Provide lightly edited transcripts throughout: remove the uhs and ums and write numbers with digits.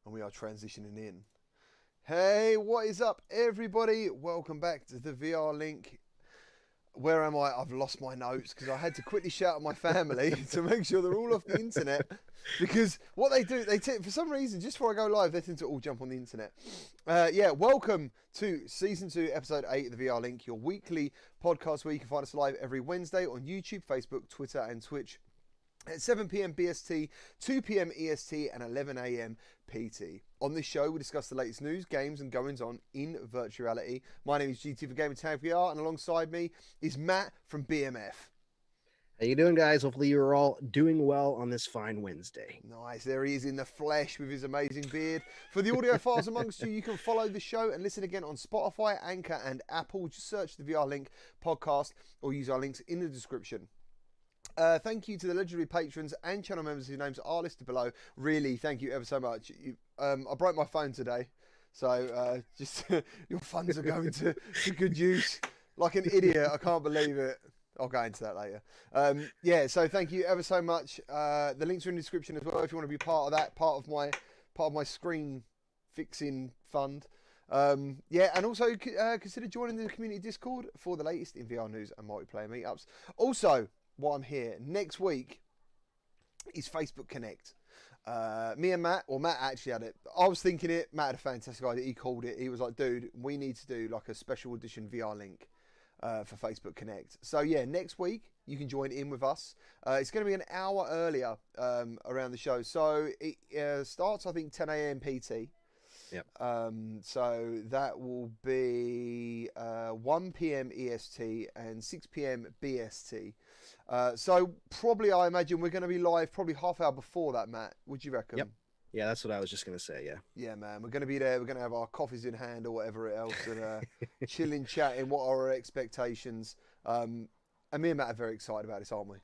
And we are transitioning in. Hey, what is up, everybody? Welcome back to the VR link. Where am I? I've lost my notes because I had to quickly shout at my family to make sure they're all off the internet. Because what they do, for some reason, just before I go live, they tend to all jump on the internet. Welcome to Season 2, Episode 8 of the VR Link, your weekly podcast where you can find us live every Wednesday on YouTube, Facebook, Twitter, and Twitch at 7 p.m. BST, 2 p.m. EST, and 11 a.m. PT. On this show, we discuss the latest news, games, and goings-on in virtual reality. My name is GT for Gamertag VR, and alongside me is Matt from BMF. How you doing, guys? Hopefully you're all doing well on this fine Wednesday. Nice. There he is in the flesh with his amazing beard. For the audiophiles amongst you, you can follow the show and listen again on Spotify, Anchor, and Apple. Just search the VR Link podcast or use our links in the description. Thank you to the legendary patrons and channel members whose names are listed below. Really, thank you ever so much. I broke my phone today, so just your funds are going to good use. Like an idiot, I can't believe it. I'll go into that later. So thank you ever so much. The links are in the description as well if you want to be part of that, part of my screen fixing fund. And also consider joining the community Discord for the latest in VR news and multiplayer meetups. Also, while I'm here, next week is Facebook Connect. Me and Matt actually had it. I was thinking it. Matt had a fantastic idea. He called it. He was like, dude, we need to do like a special edition VR link for Facebook Connect. So yeah, next week you can join in with us. It's going to be an hour earlier around the show. So it starts, I think, 10 a.m. PT. Yep. So that will be 1 p.m. EST and 6 p.m. BST. So probably, I imagine we're going to be live probably half hour before that, Matt. Would you reckon? Yep. Yeah, that's what I was just going to say, yeah. Yeah, man. We're going to be there. We're going to have our coffees in hand or whatever else and chilling, chatting. What are our expectations? And me and Matt are very excited about this, aren't we?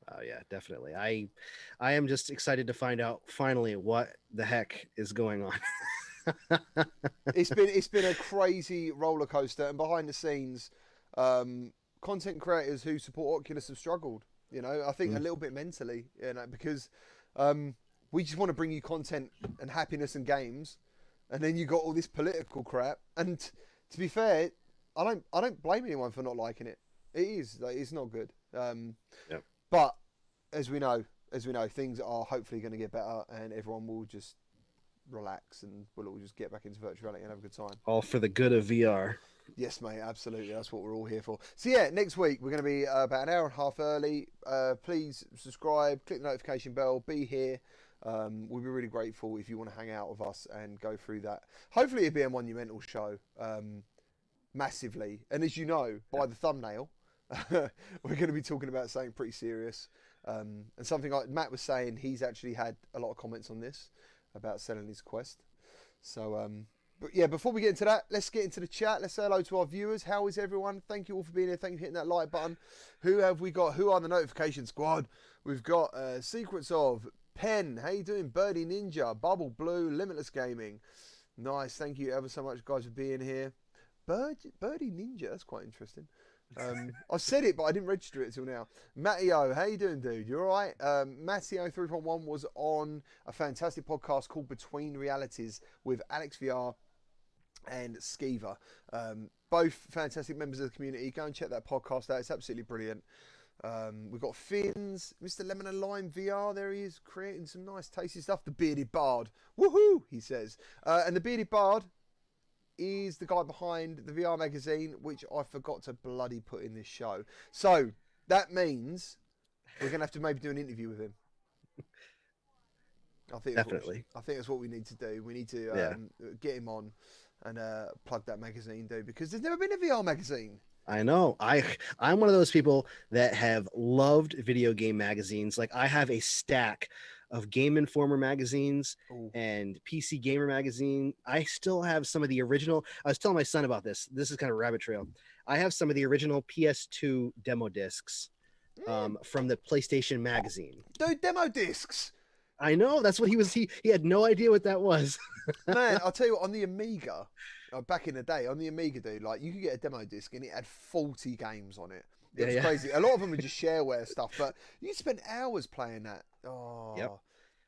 Oh, yeah, definitely. I am just excited to find out finally what the heck is going on. It's been a crazy roller coaster, and behind the scenes, content creators who support Oculus have struggled. You know, I think a little bit mentally, you know, because we just want to bring you content and happiness and games, and then you got all this political crap. And to be fair, I don't blame anyone for not liking it. It's not good. Yep. But as we know, things are hopefully going to get better, and everyone will just relax and we'll all just get back into virtual reality and have a good time. All for the good of VR. Yes, mate, absolutely. That's what we're all here for. So yeah, next week we're going to be about an hour and a half early. Please subscribe, click the notification bell, be here. We'll be really grateful if you want to hang out with us and go through that. Hopefully it'll be a monumental show, massively. And as you know, by the thumbnail, we're going to be talking about something pretty serious. And something like Matt was saying, he's actually had a lot of comments on this about selling his Quest. So, but yeah, before we get into that, let's get into the chat. Let's say hello to our viewers. How is everyone? Thank you all for being here. Thank you for hitting that like button. Who have we got? Who are the notification squad? We've got Secrets of Pen. How you doing? Birdie Ninja, Bubble Blue, Limitless Gaming. Nice. Thank you ever so much, guys, for being here. Birdie Ninja. That's quite interesting. I said it, but I didn't register it until now. Matteo, how you doing, dude? You all right? Matteo 3.1 was on a fantastic podcast called Between Realities with Alex VR and Skeever. Both fantastic members of the community. Go and check that podcast out. It's absolutely brilliant. We've got Fins, Mr. Lemon and Lime VR. There he is, creating some nice tasty stuff. The Bearded Bard. Woohoo, he says. And the Bearded Bard is the guy behind the VR magazine, which I forgot to bloody put in this show. So that means we're going to have to maybe do an interview with him. I think that's what we need to do. We need to get him on and plug that magazine, dude, because there's never been a VR magazine. I know. I'm one of those people that have loved video game magazines. Like, I have a stack of Game Informer magazines and PC Gamer magazine. I still have some of the original. I was telling my son about this. This is kind of a rabbit trail. I have some of the original PS2 demo discs from the PlayStation magazine. Dude, demo discs. I know. That's what he was. He had no idea what that was. Man, I'll tell you what, on the Amiga, back in the day, on the Amiga, dude, like, you could get a demo disc and it had 40 games on it. It was crazy. A lot of them were just shareware stuff, but you spent hours playing that. Oh, yep.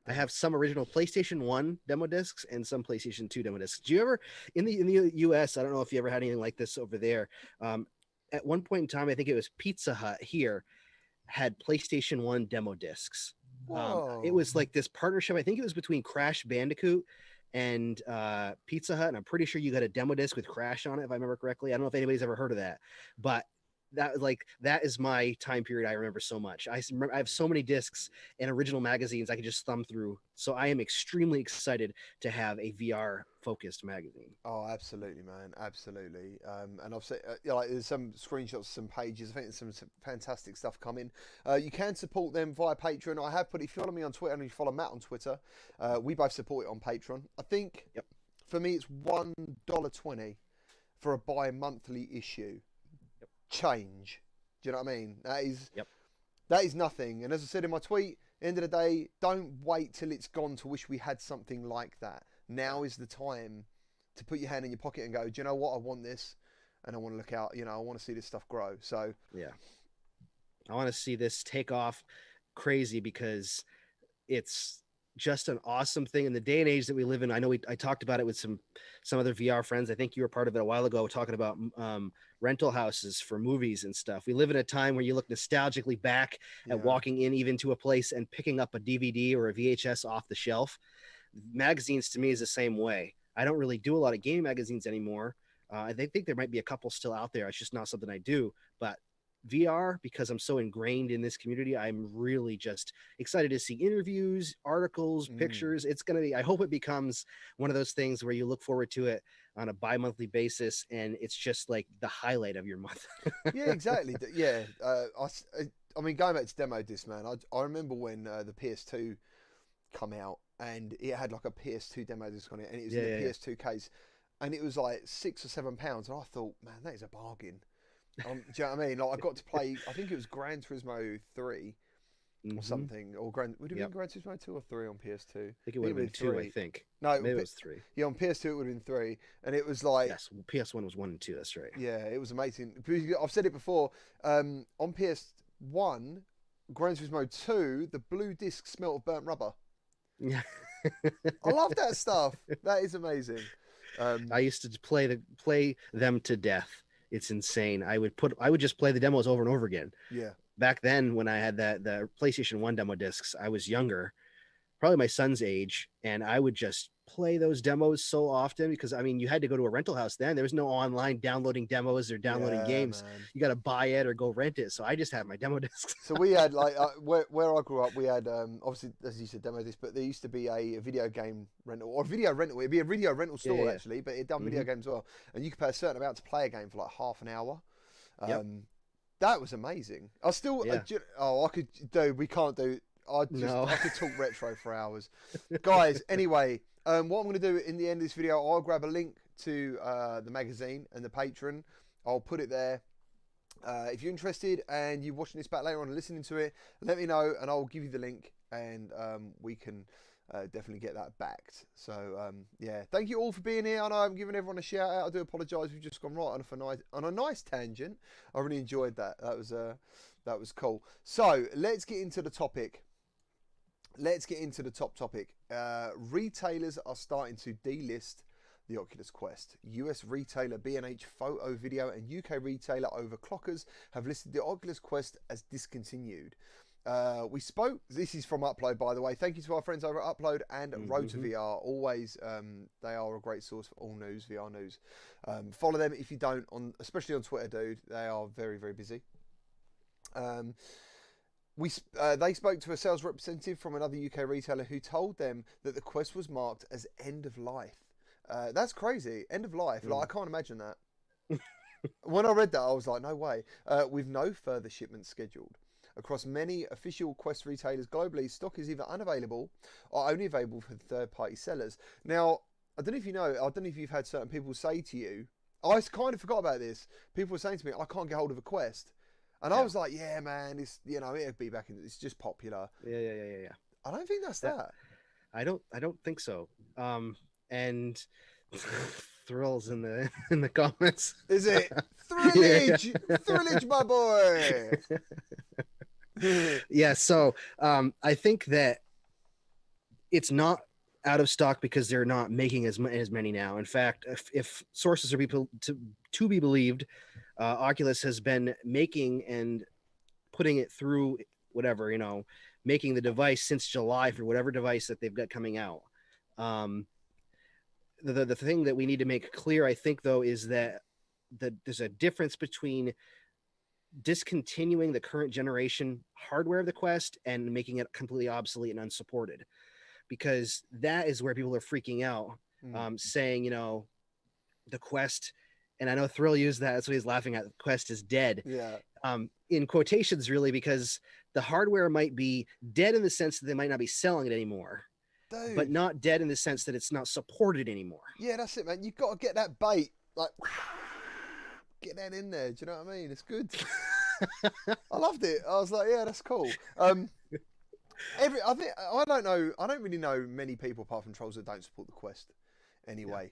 I have some original PlayStation 1 demo discs and some PlayStation 2 demo discs. Do you ever in the US, I don't know if you ever had anything like this over there. At one point in time, I think it was Pizza Hut here had PlayStation 1 demo discs. It was like this partnership. I think it was between Crash Bandicoot and Pizza Hut, and I'm pretty sure you got a demo disc with Crash on it, if I remember correctly. I don't know if anybody's ever heard of that, but that is my time period I remember so much. I have so many discs and original magazines I can just thumb through. So I am extremely excited to have a VR focused magazine. Oh, absolutely, man, absolutely. And I've seen, like, there's some screenshots, some pages. I think there's some fantastic stuff coming. You can support them via Patreon. I have put, if you follow me on Twitter and you follow Matt on Twitter, we both support it on Patreon. I think for me it's $1.20 for a bi-monthly issue. Change. Do you know what I mean? That is nothing. And as I said in my tweet, end of the day, don't wait till it's gone to wish we had something like that. Now is the time to put your hand in your pocket and go, do you know what? I want this, and I want to look out. You know, I want to see this stuff grow. So yeah, I want to see this take off crazy, because it's just an awesome thing in the day and age that we live in. I know I talked about it with some other VR friends. I think you were part of it a while ago, talking about rental houses for movies and stuff. We live in a time where you look nostalgically back at walking in even to a place and picking up a DVD or a VHS off the shelf. Magazines to me is the same way. I don't really do a lot of game magazines anymore. I think there might be a couple still out there. It's just not something I do, but VR, because I'm so ingrained in this community, I'm really just excited to see interviews, articles, pictures. It's going to be, I hope it becomes one of those things where you look forward to it on a bi-monthly basis, and it's just like the highlight of your month. Yeah, exactly. Yeah. I mean, going back to demo disc, man, I remember when the PS2 come out and it had like a PS2 demo disc on it, and it was in the PS2 case, and it was like £6 or £7, and I thought, man, that is a bargain. Do you know what I mean? Like, I got to play, I think it was Gran Turismo 3 or something, or would it have been Gran Turismo 2 or 3 on PS2? I think it would have been 2, I think. No, maybe it was 3. Yeah, on PS2 it would have been 3, and it was like... Yes, PS1 was 1 and 2, that's right. Yeah, it was amazing. I've said it before, on PS1, Gran Turismo 2, the blue disc smelled of burnt rubber. Yeah. I love that stuff. That is amazing. I used to play them to death. It's insane. I would just play the demos over and over again. Yeah. Back then, when I had the PlayStation 1 demo discs, I was younger, probably my son's age, and I would just play those demos so often, because I mean, you had to go to a rental house then. There was no online downloading demos or downloading games. Man. You got to buy it or go rent it. So I just had my demo discs. So we had, like, where I grew up, we had obviously, as you said, demo discs, but there used to be a video game rental, or video rental. It'd be a video rental store actually, but it done video games as well, and you could pay a certain amount to play a game for like half an hour. That was amazing. I still I could do. We can't do. I could talk retro for hours, guys. Anyway. What I'm going to do in the end of this video, I'll grab a link to the magazine and the Patreon. I'll put it there. If you're interested and you're watching this back later on and listening to it, let me know and I'll give you the link, and we can definitely get that backed. So, yeah, thank you all for being here. I know I'm giving everyone a shout out. I do apologise. We've just gone right on a nice tangent. I really enjoyed that. That was cool. So, let's get into the topic. Let's get into the top topic. Retailers are starting to delist the Oculus Quest. US retailer B&H Photo Video and UK retailer Overclockers have listed the Oculus Quest as discontinued. We spoke, this is from Upload, by the way. Thank you to our friends over at Upload and RotorVR. Always, they are a great source for all news, VR news. Follow them if you don't, especially on Twitter, dude. They are very, very busy. They spoke to a sales representative from another UK retailer who told them that the Quest was marked as end of life. That's crazy. End of life. Like, I can't imagine that. When I read that, I was like, no way. With no further shipments scheduled. Across many official Quest retailers globally, stock is either unavailable or only available for third-party sellers. Now, I don't know if you know, I don't know if you've had certain people say to you, I kind of forgot about this. People were saying to me, I can't get hold of a Quest. And I was like, yeah, man, it's, you know, it'll be back in, it's just popular. Yeah. I don't think that's that. I don't think so. And Thrills in the comments. Is it? Thrillage! Thrillage, my boy! Yeah, so I think that it's not out of stock because they're not making as many now. In fact, if sources are to be believed, Oculus has been making and putting it through whatever, making the device since July for whatever device that they've got coming out. The thing that we need to make clear, I think, though, is that there's a difference between discontinuing the current generation hardware of the Quest and making it completely obsolete and unsupported, because that is where people are freaking out, saying, the Quest, and I know Thrill used that, that's what he's laughing at, the Quest is dead. Yeah. In quotations, really, because the hardware might be dead in the sense that they might not be selling it anymore. Dude. But not dead in the sense that it's not supported anymore. Yeah, that's it, man. You've got to get that bait, like, get that in there. Do you know what I mean? It's good. I loved it. I was like, yeah, that's cool. I don't really know many people apart from trolls that don't support the Quest. Anyway,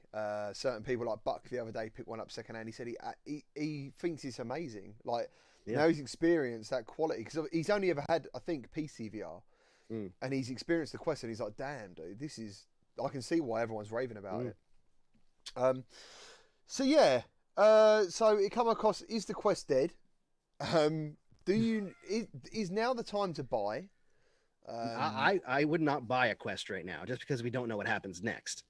certain people like Buck the other day picked one up secondhand. He said he thinks it's amazing. Like now he's experienced that quality because he's only ever had, I think, PC VR. And he's experienced the Quest and he's like, damn, dude, this is, I can see why everyone's raving about it. So it come across, is the Quest dead? Is now the time to buy? I would not buy a Quest right now just because we don't know what happens next.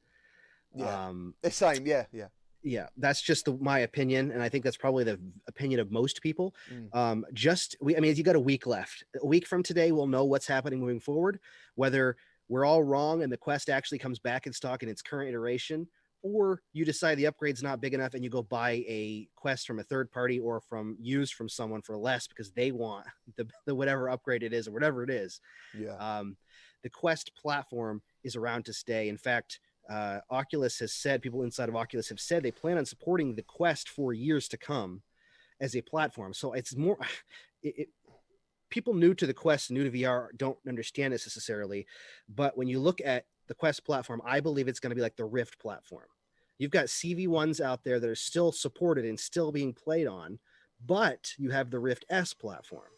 Yeah, the same. Yeah. That's just my opinion, and I think that's probably the opinion of most people. You got a week left. A week from today, we'll know what's happening moving forward, whether we're all wrong and the Quest actually comes back in stock in its current iteration, or you decide the upgrade's not big enough and you go buy a Quest from a third party or used from someone for less because they want the whatever upgrade it is or whatever it is. The Quest platform is around to stay. In fact, Oculus has said, people inside of Oculus have said they plan on supporting the Quest for years to come as a platform. So it's more, people new to the Quest, new to VR, don't understand this necessarily. But when you look at the Quest platform, I believe it's going to be like the Rift platform. You've got CV1s out there that are still supported and still being played on, but you have the Rift S platform.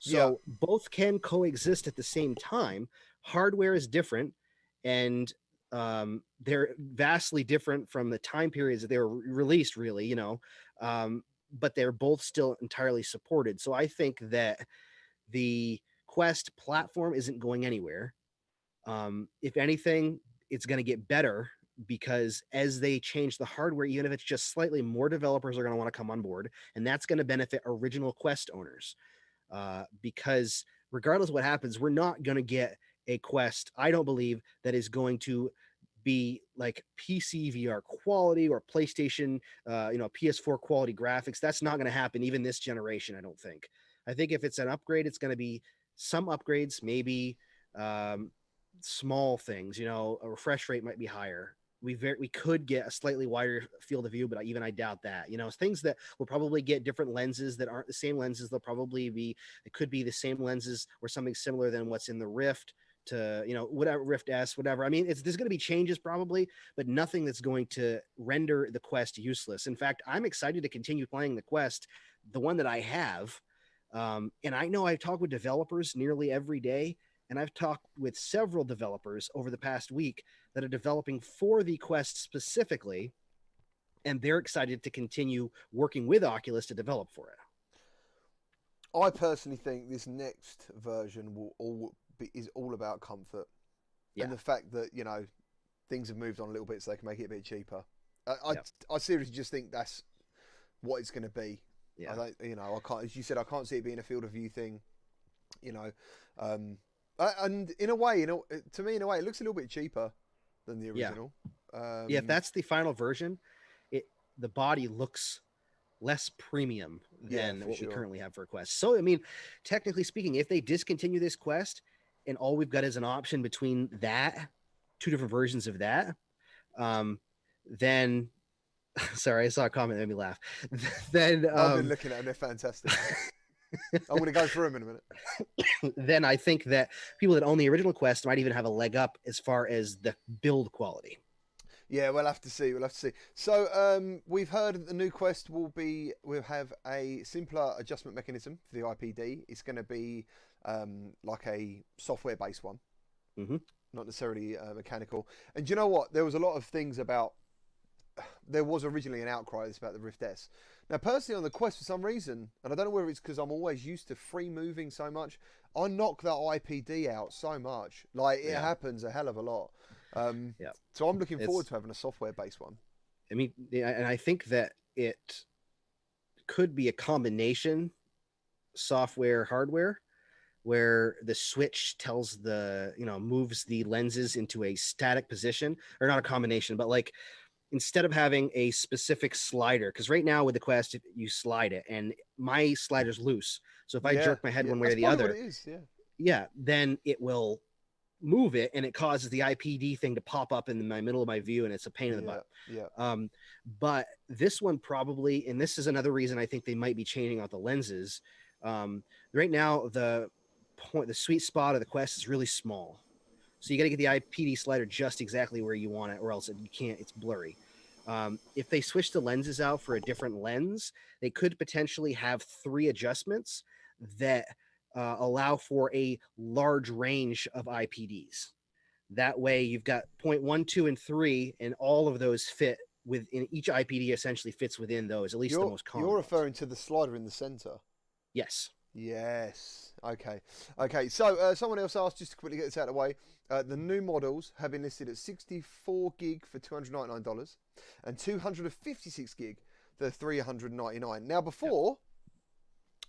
So both can coexist at the same time. Hardware is different, and they're vastly different from the time periods that they were released, really, but they're both still entirely supported. So I think that the Quest platform isn't going anywhere. If anything, it's going to get better because as they change the hardware, even if it's just slightly, more developers are going to want to come on board, and that's going to benefit original Quest owners. Because regardless of what happens, we're not going to get a Quest, I don't believe, that is going to be like PC VR quality or PlayStation, PS4 quality graphics. That's not going to happen even this generation, I don't think. I think if it's an upgrade, it's going to be some upgrades, maybe small things, a refresh rate might be higher. We could get a slightly wider field of view, but even I doubt that. Things that will probably get different lenses that aren't the same lenses. It could be the same lenses or something similar than what's in the Rift to, whatever, Rift S, whatever. I mean, there's going to be changes probably, but nothing that's going to render the Quest useless. In fact, I'm excited to continue playing the Quest, the one that I have. And I know I've talked with developers nearly every day, and I've talked with several developers over the past week that are developing for the Quest specifically, and they're excited to continue working with Oculus to develop for it. I personally think this next version is all about comfort, and the fact that things have moved on a little bit so they can make it a bit cheaper. I seriously just think that's what it's going to be. I can't, as you said, I can't see it being a field of view thing. And in a way, to me, it looks a little bit cheaper than the original. If that's the final version, the body looks less premium than what we currently have for a Quest. So, I mean, technically speaking, if they discontinue this Quest and all we've got is an option between that, two different versions of that, then, sorry, I saw a comment that made me laugh. Then I've been looking at them; they're fantastic. I'm going to go through them in a minute. Then I think that people that own the original Quest might even have a leg up as far as the build quality. Yeah, we'll have to see. So we've heard that the new Quest will have a simpler adjustment mechanism for the IPD. It's going to be like a software-based one. Mm-hmm. not necessarily mechanical. And do you know what? There was a lot of things about. There was originally an outcry about the Rift S. Now, personally, on the Quest, for some reason, and I don't know whether it's because I'm always used to free moving so much, I knock that IPD out so much. Like, it happens a hell of a lot. So I'm looking forward to having a software-based one. I mean, and I think that it could be a combination software, hardware, where the switch tells moves the lenses into a static position, or not a combination, but like, instead of having a specific slider, because right now with the Quest, you slide it, and my slider's loose. So if I jerk my head one way or the other, what it is, then it will move it, and it causes the IPD thing to pop up in my middle of my view, and it's a pain in the butt. But this one probably, and this is another reason I think they might be changing out the lenses. Right now, the sweet spot of the Quest is really small. So you got to get the IPD slider just exactly where you want it, or else you can't. It's blurry. If they switch the lenses out for a different lens, they could potentially have 3 adjustments that allow for a large range of IPDs. That way, you've got 0.1, 2, and 3, and all of those fit within each IPD. Essentially, fits within those. At least the most common. You're referring to the slider in the center. Yes. Yes. Okay. So someone else asked, just to quickly get this out of the way, the new models have been listed at 64 gig for $299 and 256 gig for $399. Now, before,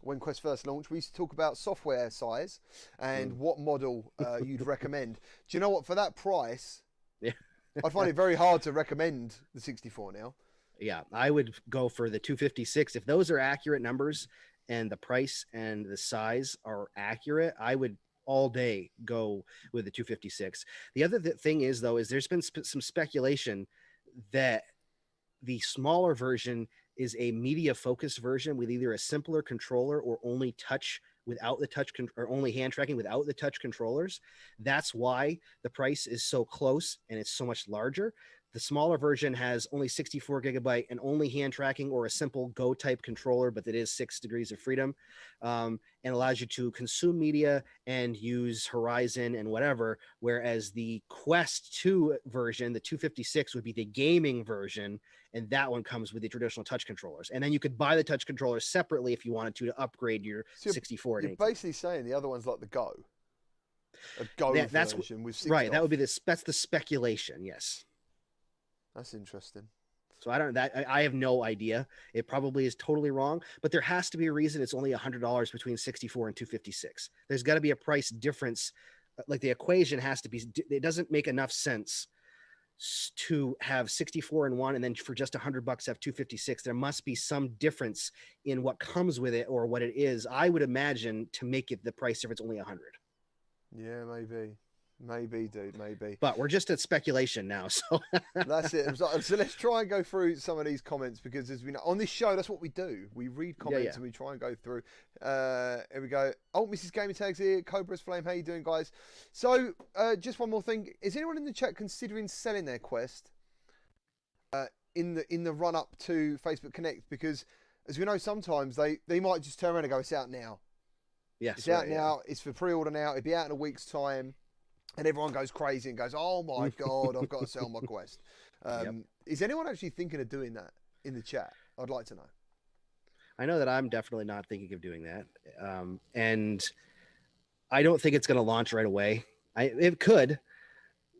when Quest first launched, we used to talk about software size and what model you'd recommend. Do you know what? For that price, I find it very hard to recommend the 64 now. Yeah, I would go for the 256. If those are accurate numbers, and the price and the size are accurate, I would all day go with the 256. The other thing is, though, is there's been some speculation that the smaller version is a media focused version with either a simpler controller or only touch without the touch or only hand tracking without the touch controllers. That's why the price is so close and it's so much larger. The smaller version has only 64 gigabyte and only hand tracking or a simple Go type controller, but that is 6 degrees of freedom, and allows you to consume media and use Horizon and whatever. Whereas the Quest 2 version, the 256, would be the gaming version, and that one comes with the traditional touch controllers. And then you could buy the touch controllers separately if you wanted to upgrade your 64. You're basically saying the other one's like the Go. A Go version with 60 right. off. That would be that's the speculation. Yes. That's interesting. So I have no idea. It probably is totally wrong, but there has to be a reason it's only $100 between 64 and 256. There's got to be a price difference. Like the equation has to be, it doesn't make enough sense to have 64 in one and then for just $100 have 256. There must be some difference in what comes with it or what it is. I would imagine to make it the price difference only 100. Yeah, maybe, dude, maybe. But we're just at speculation now, so that's it. So let's try and go through some of these comments, because as we know on this show, that's what we do. We read comments and we try and go through. Here we go. Oh, Mrs. Gamertag's here. Cobra's Flame. How you doing, guys? So just one more thing. Is anyone in the chat considering selling their Quest in the run up to Facebook Connect? Because as we know, sometimes they might just turn around and go, "It's out now." Yes, it's out now. It's for pre-order now. It'll be out in a week's time. And everyone goes crazy and goes, "Oh my God, I've got to sell my Quest." Is anyone actually thinking of doing that in the chat? I'd like to know. I know that I'm definitely not thinking of doing that. And I don't think it's going to launch right away. It could,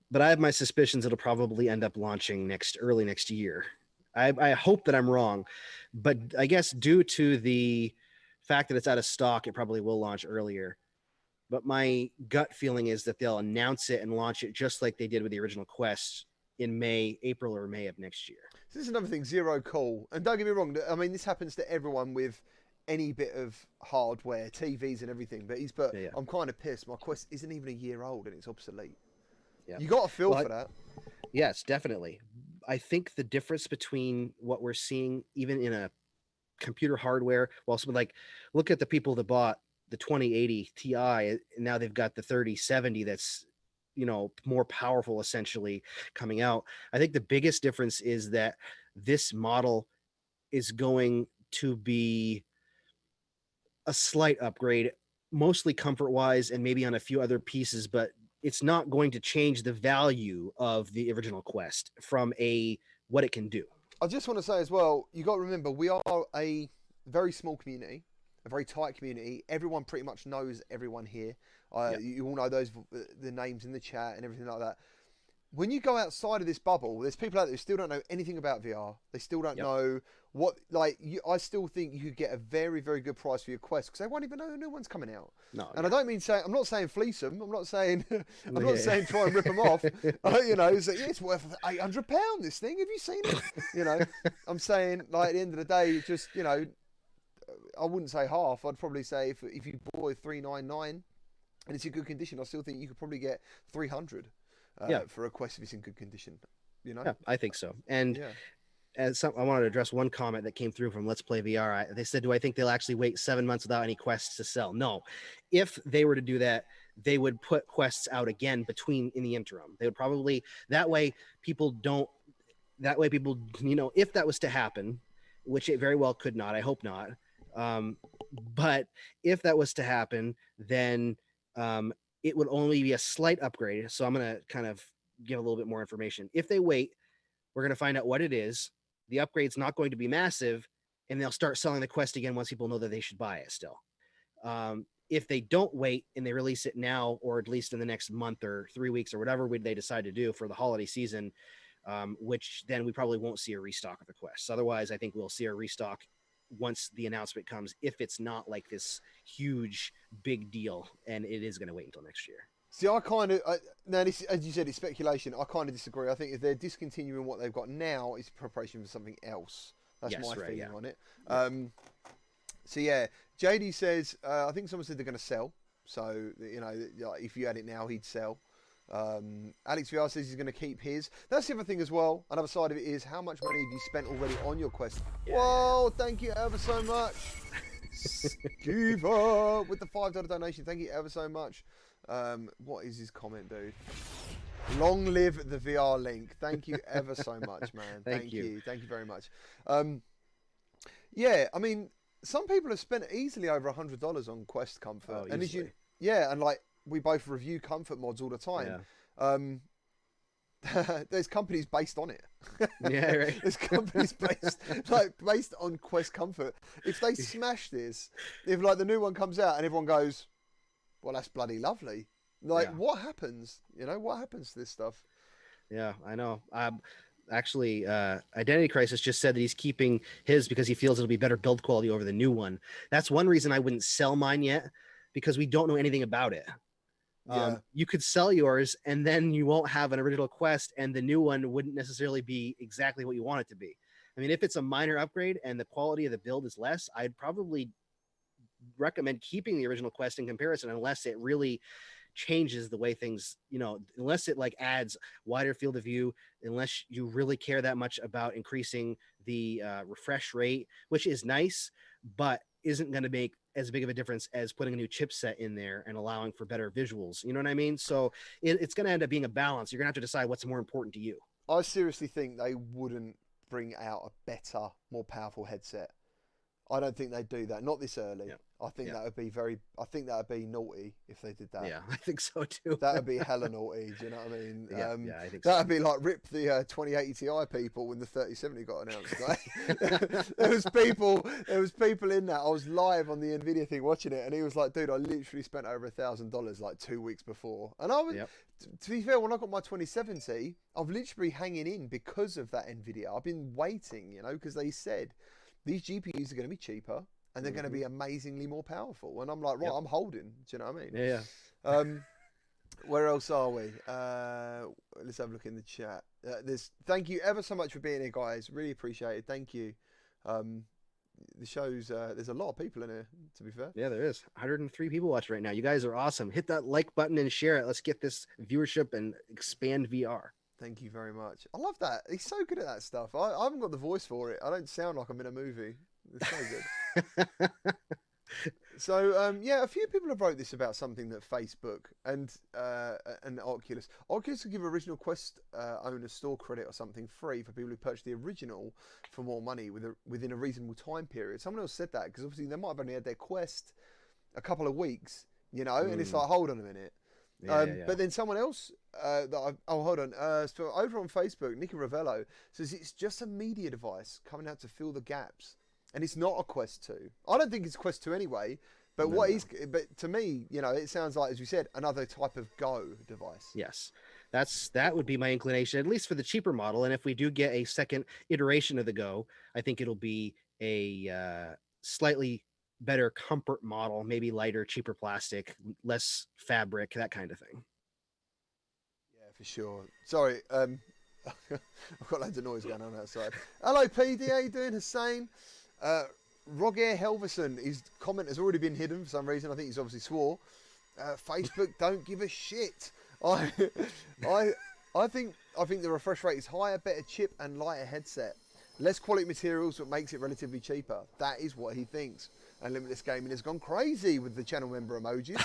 but I have my suspicions it'll probably end up launching early next year. I hope that I'm wrong, but I guess due to the fact that it's out of stock, it probably will launch earlier. But my gut feeling is that they'll announce it and launch it just like they did with the original Quest in April or May of next year. This is another thing, Zero Call. And don't get me wrong, I mean, this happens to everyone with any bit of hardware, TVs and everything. But I'm kind of pissed. My Quest isn't even a year old and it's obsolete. Yeah. You got a feel for that. Yes, definitely. I think the difference between what we're seeing, even in a computer hardware, look at the people that bought the 2080 Ti, and now they've got the 3070 that's more powerful essentially coming out. I think the biggest difference is that this model is going to be a slight upgrade, mostly comfort wise and maybe on a few other pieces, but it's not going to change the value of the original Quest from what it can do. I just want to say as well, you got to remember, we are a very small community, a very tight community. Everyone pretty much knows everyone here. You all know the names in the chat and everything like that. When you go outside of this bubble, there's people out there who still don't know anything about VR. They still don't know what, I still think you could get a very, very good price for your Quest because they won't even know the new one's coming out. No, and I don't mean I'm not saying fleece them. I'm not saying, saying try and rip them off. It's worth £800, this thing. Have you seen it? I'm saying, at the end of the day, just, I wouldn't say half. I'd probably say if you bought it $399 and it's in good condition, I still think you could probably get $300. For a Quest if it's in good condition, Yeah, I think so. And I wanted to address one comment that came through from Let's Play VR. They said, do I think they'll actually wait 7 months without any Quests to sell? No. If they were to do that, they would put Quests out again in the interim. They would probably, that way people, if that was to happen, which it very well could not, I hope not. But if that was to happen, then it would only be a slight upgrade. So I'm going to kind of give a little bit more information. If they wait, we're going to find out what it is. The upgrade's not going to be massive, and they'll start selling the Quest again once people know that they should buy it still. If they don't wait and they release it now, or at least in the next month or 3 weeks or whatever they decide to do for the holiday season, which then we probably won't see a restock of the Quest. Otherwise, I think we'll see a restock once the announcement comes, if it's not like this huge big deal, and it is going to wait until next year. See, I kind of now this, as you said, it's speculation. I kind of disagree. I think if they're discontinuing what they've got now, it's preparation for something else. That's my feeling on it. So yeah, JD says I think someone said they're going to sell. So if you had it now, he'd sell. Alex VR says he's going to keep his. That's the other thing as well. Another side of it is how much money have you spent already on your Quest? Whoa, thank you ever so much. Skiva with the $5 donation. Thank you ever so much. What is his comment, dude? Long live the VR link. Thank you ever so much, man. Thank you. Thank you very much. Yeah, I mean, some people have spent easily over $100 on Quest comfort. And as you, and we both review comfort mods all the time. There's companies based on it. Yeah, right. There's companies based on Quest comfort. If they smash this, if the new one comes out and everyone goes, well, that's bloody lovely. What happens? What happens to this stuff? Yeah, I know. Actually, Identity Crisis just said that he's keeping his because he feels it'll be better build quality over the new one. That's one reason I wouldn't sell mine yet, because we don't know anything about it. You could sell yours and then you won't have an original Quest, and the new one wouldn't necessarily be exactly what you want it to be. I mean, if it's a minor upgrade and the quality of the build is less, I'd probably recommend keeping the original Quest in comparison, unless it really changes the way things, unless it adds wider field of view, unless you really care that much about increasing the refresh rate, which is nice, but isn't going to make as big of a difference as putting a new chipset in there and allowing for better visuals. You know what I mean? So it's going to end up being a balance. You're going to have to decide what's more important to you. I seriously think they wouldn't bring out a better, more powerful headset. I don't think they'd do that. Not this early. I think that would be naughty if they did that. Yeah, I think so too. That would be hella naughty. Do you know what I mean? I think that would be like rip the 2080 Ti people when the 3070 got announced. There was people in that. I was live on the Nvidia thing watching it, and he was like, "Dude, I literally spent over $1,000 2 weeks before." And I was, to be fair, when I got my 2070, I've literally been hanging in because of that Nvidia. I've been waiting, because they said these GPUs are going to be cheaper and they're going to be amazingly more powerful. And I'm like, right, I'm holding. Do you know what I mean? Yeah. Where else are we? Let's have a look in the chat. Thank you ever so much for being here, guys. Really appreciate it. Thank you. The show's, there's a lot of people in here, to be fair. Yeah, there is. 103 people watching right now. You guys are awesome. Hit that like button and share it. Let's get this viewership and expand VR. Thank you very much. I love that. He's so good at that stuff. I haven't got the voice for it. I don't sound like I'm in a movie. It's so good. So, a few people have wrote this about something that Facebook and Oculus will give original Quest owners store credit or something free for people who purchase the original for more money within a reasonable time period. Someone else said that because obviously they might have only had their Quest a couple of weeks, and it's like, hold on a minute. But then someone else hold on. So over on Facebook, Nicky Ravello says it's just a media device coming out to fill the gaps, and it's not a Quest 2. I don't think it's Quest 2 anyway. But but to me, it sounds like, as we said, another type of Go device. Yes, that would be my inclination, at least for the cheaper model. And if we do get a second iteration of the Go, I think it'll be a slightly better comfort model, maybe lighter, cheaper plastic, less fabric, that kind of thing. Yeah, for sure. Sorry, I've got loads of noise going on outside. Hello, PD, how you doing, Hussein? Roger Helverson, his comment has already been hidden for some reason. I think he's obviously swore. Facebook don't give a shit. I think the refresh rate is higher, better chip and lighter headset. Less quality materials, but makes it relatively cheaper. That is what he thinks. And Limitless Gaming has gone crazy with the channel member emojis.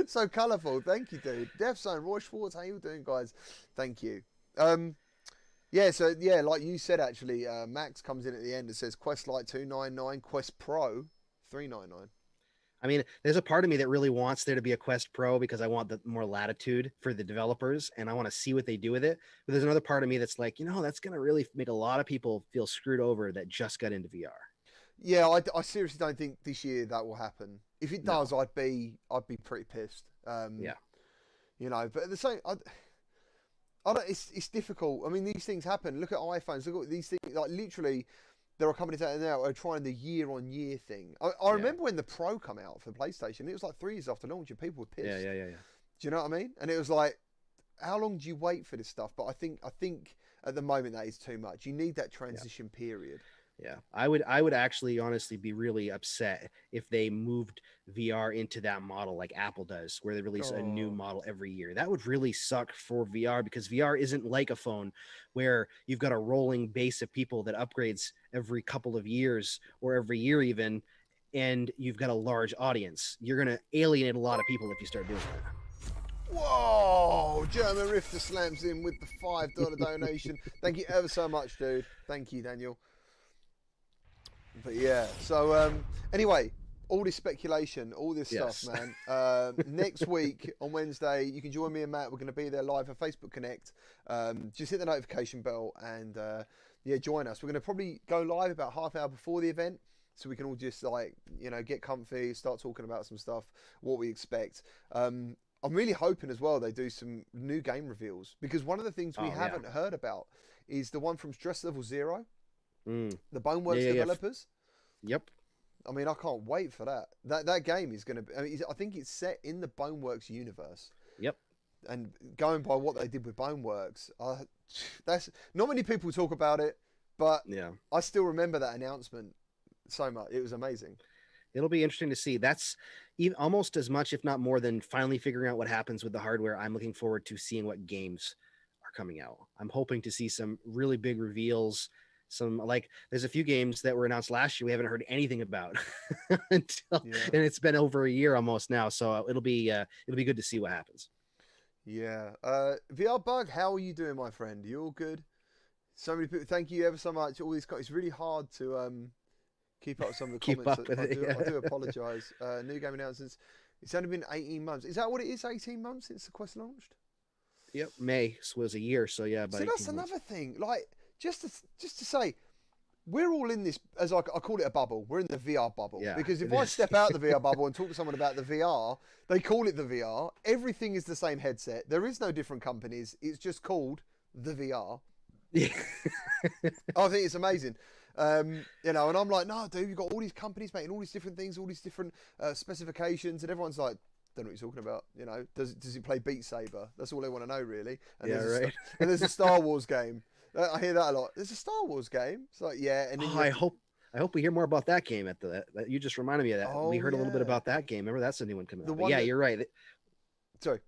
So colourful. Thank you, dude. Death Zone, Roy Schwartz, how you doing, guys? Thank you. Like you said, actually, Max comes in at the end and says Quest Lite 299, Quest Pro 399. I mean, there's a part of me that really wants there to be a Quest Pro because I want the more latitude for the developers and I want to see what they do with it. But there's another part of me that's like, that's going to really make a lot of people feel screwed over that just got into VR. Yeah, I seriously don't think this year that will happen. If it does, I'd be pretty pissed. But at the same, I don't. It's difficult. I mean, these things happen. Look at iPhones. Look at these things. Like literally, there are companies out there now are trying the year-on-year thing. I remember when the Pro come out for PlayStation. It was like 3 years after launch, and people were pissed. Yeah. Do you know what I mean? And it was like, how long do you wait for this stuff? But I think at the moment that is too much. You need that transition period. Yeah, I would actually honestly be really upset if they moved VR into that model like Apple does, where they release a new model every year. That would really suck for VR because VR isn't like a phone where you've got a rolling base of people that upgrades every couple of years or every year even, and you've got a large audience. You're going to alienate a lot of people if you start doing that. Whoa! German Rifter slams in with the $5 donation. Thank you ever so much, dude. Thank you, Daniel. But yeah, so anyway, all this speculation, all this stuff, man. Next week on Wednesday, you can join me and Matt. We're going to be there live for Facebook Connect. Just hit the notification bell and join us. We're going to probably go live about half an hour before the event, so we can all just get comfy, start talking about some stuff, what we expect. I'm really hoping as well they do some new game reveals, because one of the things we haven't heard about is the one from Stress Level Zero. The Boneworks developers. Yep. I mean, I can't wait for that. That game is going to be... I think it's set in the Boneworks universe. Yep. And going by what they did with Boneworks, that's not many people talk about it, but I still remember that announcement so much. It was amazing. It'll be interesting to see. That's even almost as much, if not more, than finally figuring out what happens with the hardware. I'm looking forward to seeing what games are coming out. I'm hoping to see some really big reveals. There's a few games that were announced last year we haven't heard anything about and it's been over a year almost now, so it'll be good to see what happens. VR Bug, how are you doing, my friend? You all good? So many people, thank you ever so much. All these, it's really hard to keep up with some of the comments. I do apologize. New game announcements. It's only been 18 months. Is that what it is? 18 months since the Quest launched? Yep, May was a year, so yeah. So that's another thing. Like, just to say, we're all in this, as I call it, a bubble. We're in the VR bubble. Yeah, because if I step out the VR bubble and talk to someone about the VR, they call it the VR. Everything is the same headset. There is no different companies. It's just called the VR. Yeah. I think it's amazing. And I'm like, no, dude, you've got all these companies making all these different things, all these different specifications, and everyone's like, don't know what you're talking about. Does it play Beat Saber? That's all they want to know, really. And and there's a Star Wars game. I hear that a lot. There's a Star Wars game. It's like, yeah. And then I hope we hear more about that game you just reminded me of that. We heard a little bit about that game. Remember, that's the new one coming out. Yeah, you're right. Sorry.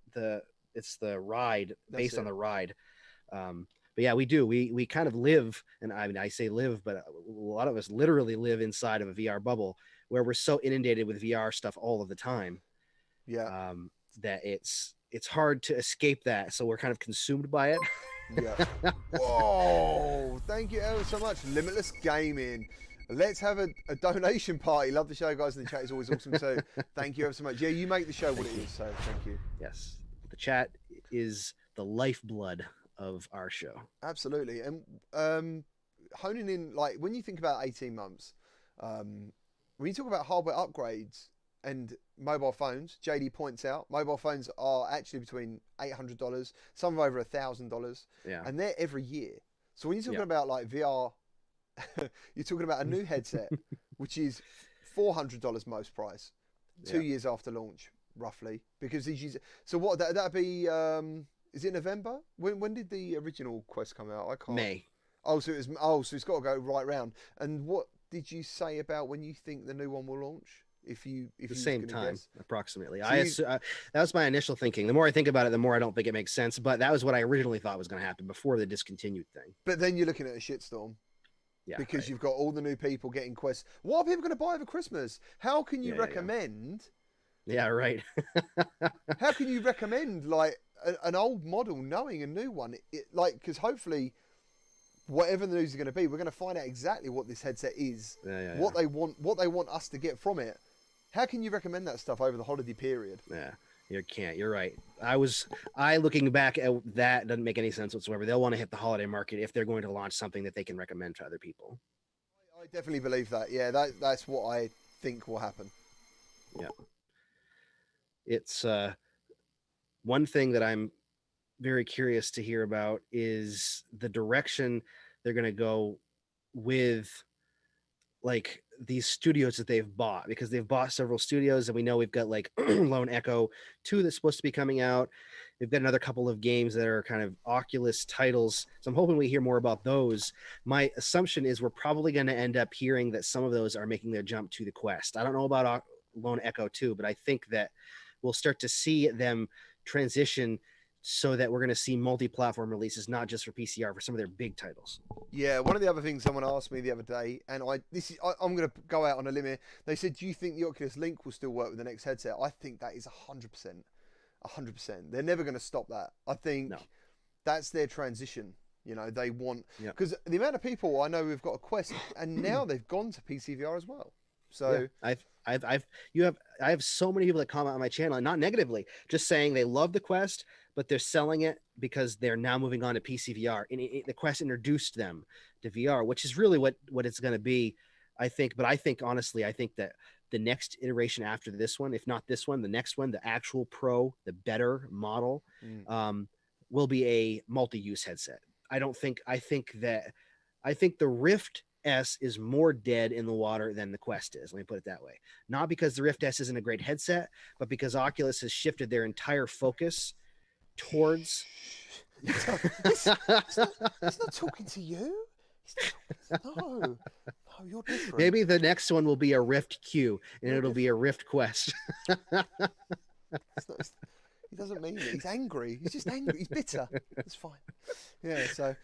It's the ride, based on the ride. But yeah, we do. We kind of live, and I mean, I say live, but a lot of us literally live inside of a VR bubble where we're so inundated with VR stuff all of the time. Yeah. That it's hard to escape that. So we're kind of consumed by it. Yeah. Whoa! Thank you ever so much, Limitless Gaming. Let's have a donation party. Love the show, guys. And the chat is always awesome too. Thank you ever so much. Yeah, you make the show what it is, so thank you. Yes, the chat is the lifeblood of our show. Absolutely. And honing in, like, when you think about 18 months, when you talk about hardware upgrades and mobile phones, JD points out mobile phones are actually between $800, some are over $1,000, and they're every year. So when you're talking about like VR, you're talking about a new headset, which is $400 most price, 2 years after launch, roughly. Because these, so what that'd be? Is it November? When did the original Quest come out? I can't. May. Oh, so it was. Oh, so it's got to go right round. And what did you say about when you think the new one will launch? If the same time, guess? Approximately. So that was my initial thinking. The more I think about it, the more I don't think it makes sense. But that was what I originally thought was going to happen before the discontinued thing. But then you're looking at a shitstorm. Yeah, because you've got all the new people getting Quests. What are people going to buy over Christmas? How can you recommend? Yeah, right. How can you recommend like an old model knowing a new one? Because hopefully, whatever the news is going to be, we're going to find out exactly what this headset is, what they want us to get from it. How can you recommend that stuff over the holiday period? Yeah. You can't. You're right. I looking back at that doesn't make any sense whatsoever. They'll want to hit the holiday market if they're going to launch something that they can recommend to other people. I definitely believe that. Yeah, that's what I think will happen. Yeah. It's one thing that I'm very curious to hear about is the direction they're going to go with like these studios that they've bought, because they've bought several studios, and we know we've got like Lone Echo 2 that's supposed to be coming out. We've got another couple of games that are kind of Oculus titles, so I'm hoping we hear more about those. My assumption is we're probably going to end up hearing that some of those are making their jump to the Quest. I don't know about Lone Echo 2, but I think that we'll start to see them transition so that we're going to see multi-platform releases, not just for PCR, for some of their big titles. Yeah, one of the other things someone asked me the other day, and I'm going to go out on a limb here. They said, do you think the Oculus Link will still work with the next headset? I think that is 100%. 100%. They're never going to stop that. I think that's their transition. You know, they want... Because the amount of people I know who've got a Quest, and now they've gone to PCVR as well. So I have so many people that comment on my channel, and not negatively, just saying they love the Quest, but they're selling it because they're now moving on to PCVR, and the Quest introduced them to VR, which is really what it's going to be, I think. But I think honestly, I think that the next iteration after this one, if not this one, the next one, the actual Pro, the better model, will be a multi-use headset. I think the Rift S is more dead in the water than the Quest is. Let me put it that way. Not because the Rift S isn't a great headset, but because Oculus has shifted their entire focus towards... He's not talking to you. No, you're different. Maybe the next one will be a Rift Q, and it'll be a Rift Quest. He doesn't mean it. He's angry. He's just angry. He's bitter. It's fine. Yeah, so...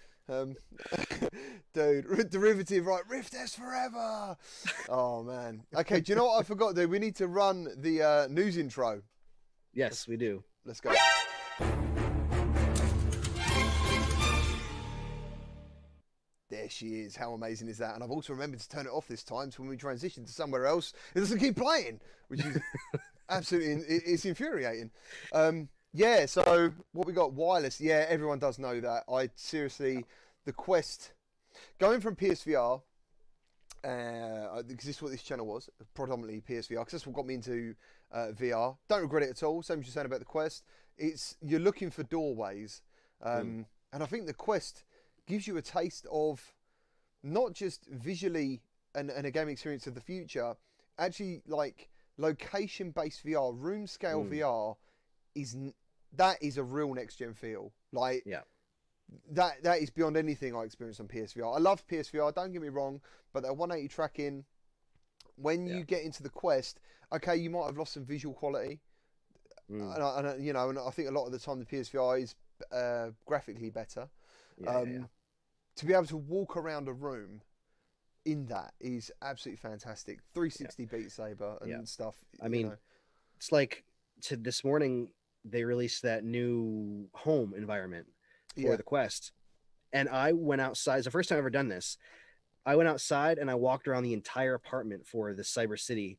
dude, derivative, right? Rift S forever. Oh man. Okay, do you know what I forgot, dude? We need to run the news intro. Yes, we do. Let's go. There she is. How amazing is that? And I've also remembered to turn it off this time, so when we transition to somewhere else, it doesn't keep playing, which is absolutely, it's infuriating. Yeah, so what we got, wireless. Yeah, everyone does know that. The Quest, going from PSVR, because this is what this channel was, predominantly PSVR, because that's what got me into VR. Don't regret it at all. Same as you're saying about the Quest. You're looking for doorways. And I think the Quest gives you a taste of not just visually and a gaming experience of the future, actually like location-based VR, room scale VR that is a real next gen feel. Like that is beyond anything I experienced on PSVR. I love PSVR, don't get me wrong, but that 180 tracking, when you get into the Quest, okay, you might have lost some visual quality, and I think a lot of the time the PSVR is graphically better. To be able to walk around a room in that is absolutely fantastic. 360 Beat Saber and stuff. I mean, it's like this morning they released that new home environment for the Quest, and I went outside. It's the first time I've ever done this. I went outside and I walked around the entire apartment for the Cyber City,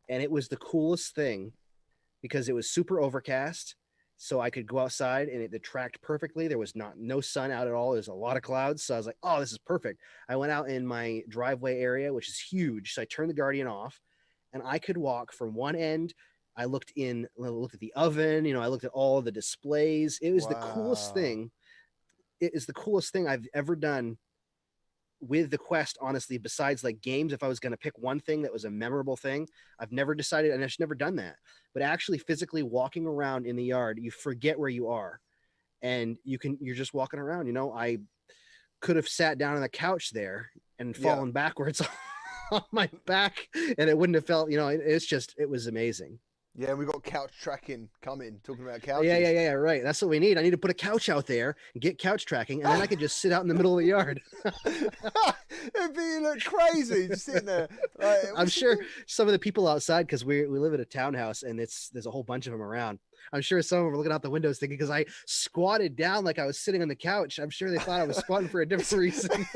and it was the coolest thing because it was super overcast. So I could go outside and it tracked perfectly. There was no sun out at all. There's a lot of clouds. So I was like, oh, this is perfect. I went out in my driveway area, which is huge. So I turned the Guardian off and I could walk from one end. I looked at the oven, I looked at all the displays. It was the coolest thing. It is the coolest thing I've ever done with the Quest, honestly, besides like games. If I was going to pick one thing that was a memorable thing, I've never decided, and I've never done that, but actually physically walking around in the yard, you forget where you are and you're just walking around. I could have sat down on the couch there and fallen backwards on my back and it wouldn't have felt, it was amazing. Yeah, we got couch tracking coming, talking about couches. Yeah, right. That's what we need. I need to put a couch out there and get couch tracking, and then I could just sit out in the middle of the yard. It'd be look crazy just sitting there. I'm sure some of the people outside, because we live in a townhouse and there's a whole bunch of them around. I'm sure some of them were looking out the windows thinking, because I squatted down like I was sitting on the couch. I'm sure they thought I was squatting for a different reason.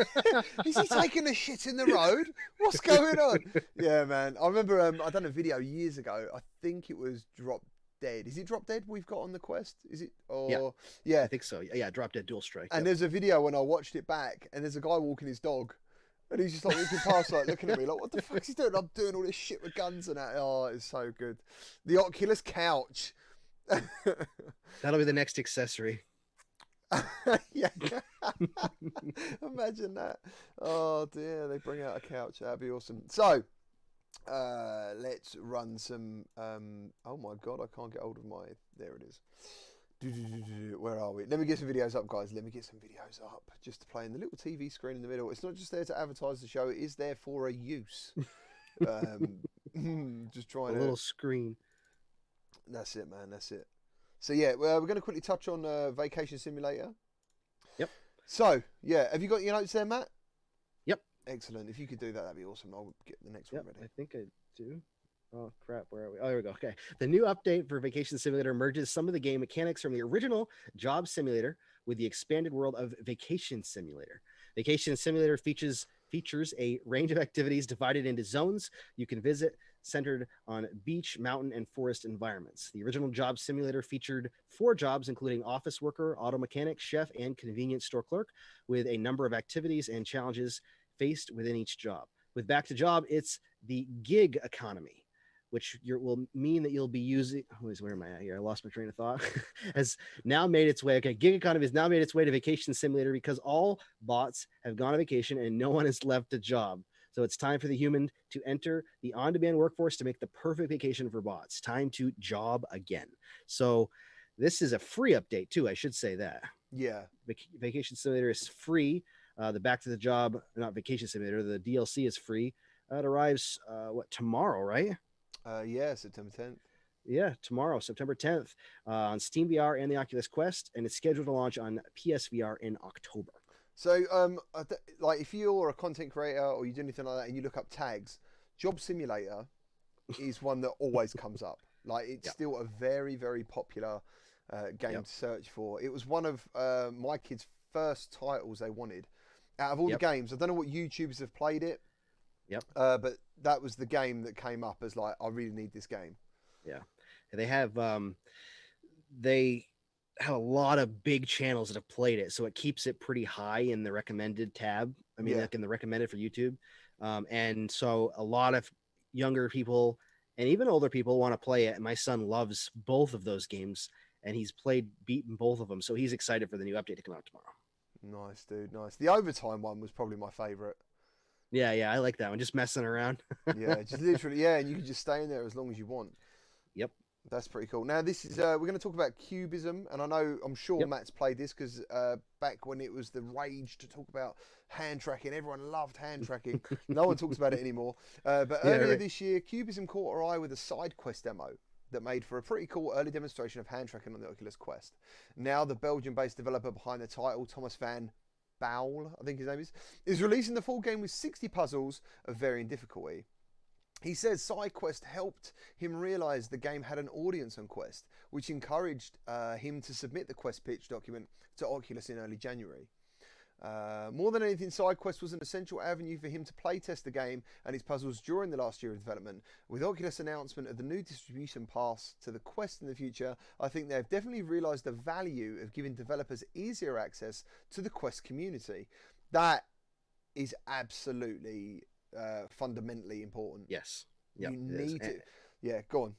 Is he taking a shit in the road? What's going on? Yeah, man. I remember I done a video years ago. I think it was Drop Dead. Is it Drop Dead we've got on the Quest? Is it? Or yeah, I think so. Yeah, Drop Dead Dual Strike. And there's a video when I watched it back, and there's a guy walking his dog. And he's just like walking past, like looking at me, like, what the fuck is he doing? I'm doing all this shit with guns and that. Oh, it's so good. The Oculus couch. That'll be the next accessory. Yeah. Imagine that. Oh dear, they bring out a couch. That'd be awesome. So, let's run some. Oh my god, I can't get hold of my. There it is. Where are we? Let me get some videos up, guys. Let me get some videos up. Just to play in the little TV screen in the middle. It's not just there to advertise the show. It is there for a use. Just trying a little screen. That's it, man. That's it. So yeah, we're going to quickly touch on Vacation Simulator. Yep. So yeah, have you got your notes there, Matt? Yep. Excellent. If you could do that, that'd be awesome. I'll get the next one ready. I think I do. Oh crap, where are we? Oh, there we go. Okay. The new update for Vacation Simulator merges some of the game mechanics from the original Job Simulator with the expanded world of Vacation Simulator. Vacation Simulator features a range of activities divided into zones you can visit, centered on beach, mountain, and forest environments. The original Job Simulator featured 4 jobs, including office worker, auto mechanic, chef, and convenience store clerk, with a number of activities and challenges faced within each job. With Back to Job, it's the gig economy, which will mean that you'll be using. Where am I at here? I lost my train of thought. Has now made its way. Okay, gig economy has now made its way to Vacation Simulator because all bots have gone on vacation and no one has left a job. So it's time for the human to enter the on-demand workforce to make the perfect vacation for bots. Time to job again. So this is a free update too. I should say that. Yeah. Vacation Simulator is free. The Back to the Job, not Vacation Simulator, the DLC is free. It arrives tomorrow, right? Yeah, September 10th. Yeah, tomorrow, September 10th, on Steam VR and the Oculus Quest, and it's scheduled to launch on PSVR in October. So, like, if you're a content creator or you do anything like that, and you look up tags, Job Simulator is one that always comes up. Like, it's still a very, very popular game to search for. It was one of my kids' first titles they wanted. Out of all the games, I don't know what YouTubers have played it. Yep. But that was the game that came up as like, I really need this game. Yeah. They have a lot of big channels that have played it, so it keeps it pretty high in the recommended tab. I mean, like in the recommended for YouTube. And so a lot of younger people and even older people want to play it. And my son loves both of those games, and he's beaten both of them. So he's excited for the new update to come out tomorrow. Nice, dude. Nice. The overtime one was probably my favorite. Yeah, I like that one. Just messing around. Yeah, just literally, and you can just stay in there as long as you want. Yep. That's pretty cool. Now, this is we're going to talk about Cubism, and I'm sure Matt's played this because back when it was the rage to talk about hand tracking, everyone loved hand tracking. No one talks about it anymore. But earlier this year, Cubism caught our eye with a side quest demo that made for a pretty cool early demonstration of hand tracking on the Oculus Quest. Now, the Belgian-based developer behind the title, Thomas van Baul, I think his name is releasing the full game with 60 puzzles of varying difficulty. He says SideQuest helped him realise the game had an audience on Quest, which encouraged him to submit the Quest pitch document to Oculus in early January. More than anything, SideQuest was an essential avenue for him to playtest the game and its puzzles during the last year of development. With Oculus' announcement of the new distribution paths to the Quest in the future, I think they've definitely realised the value of giving developers easier access to the Quest community. That is absolutely fundamentally important. Yes. Yep, you need to. Yeah, go on.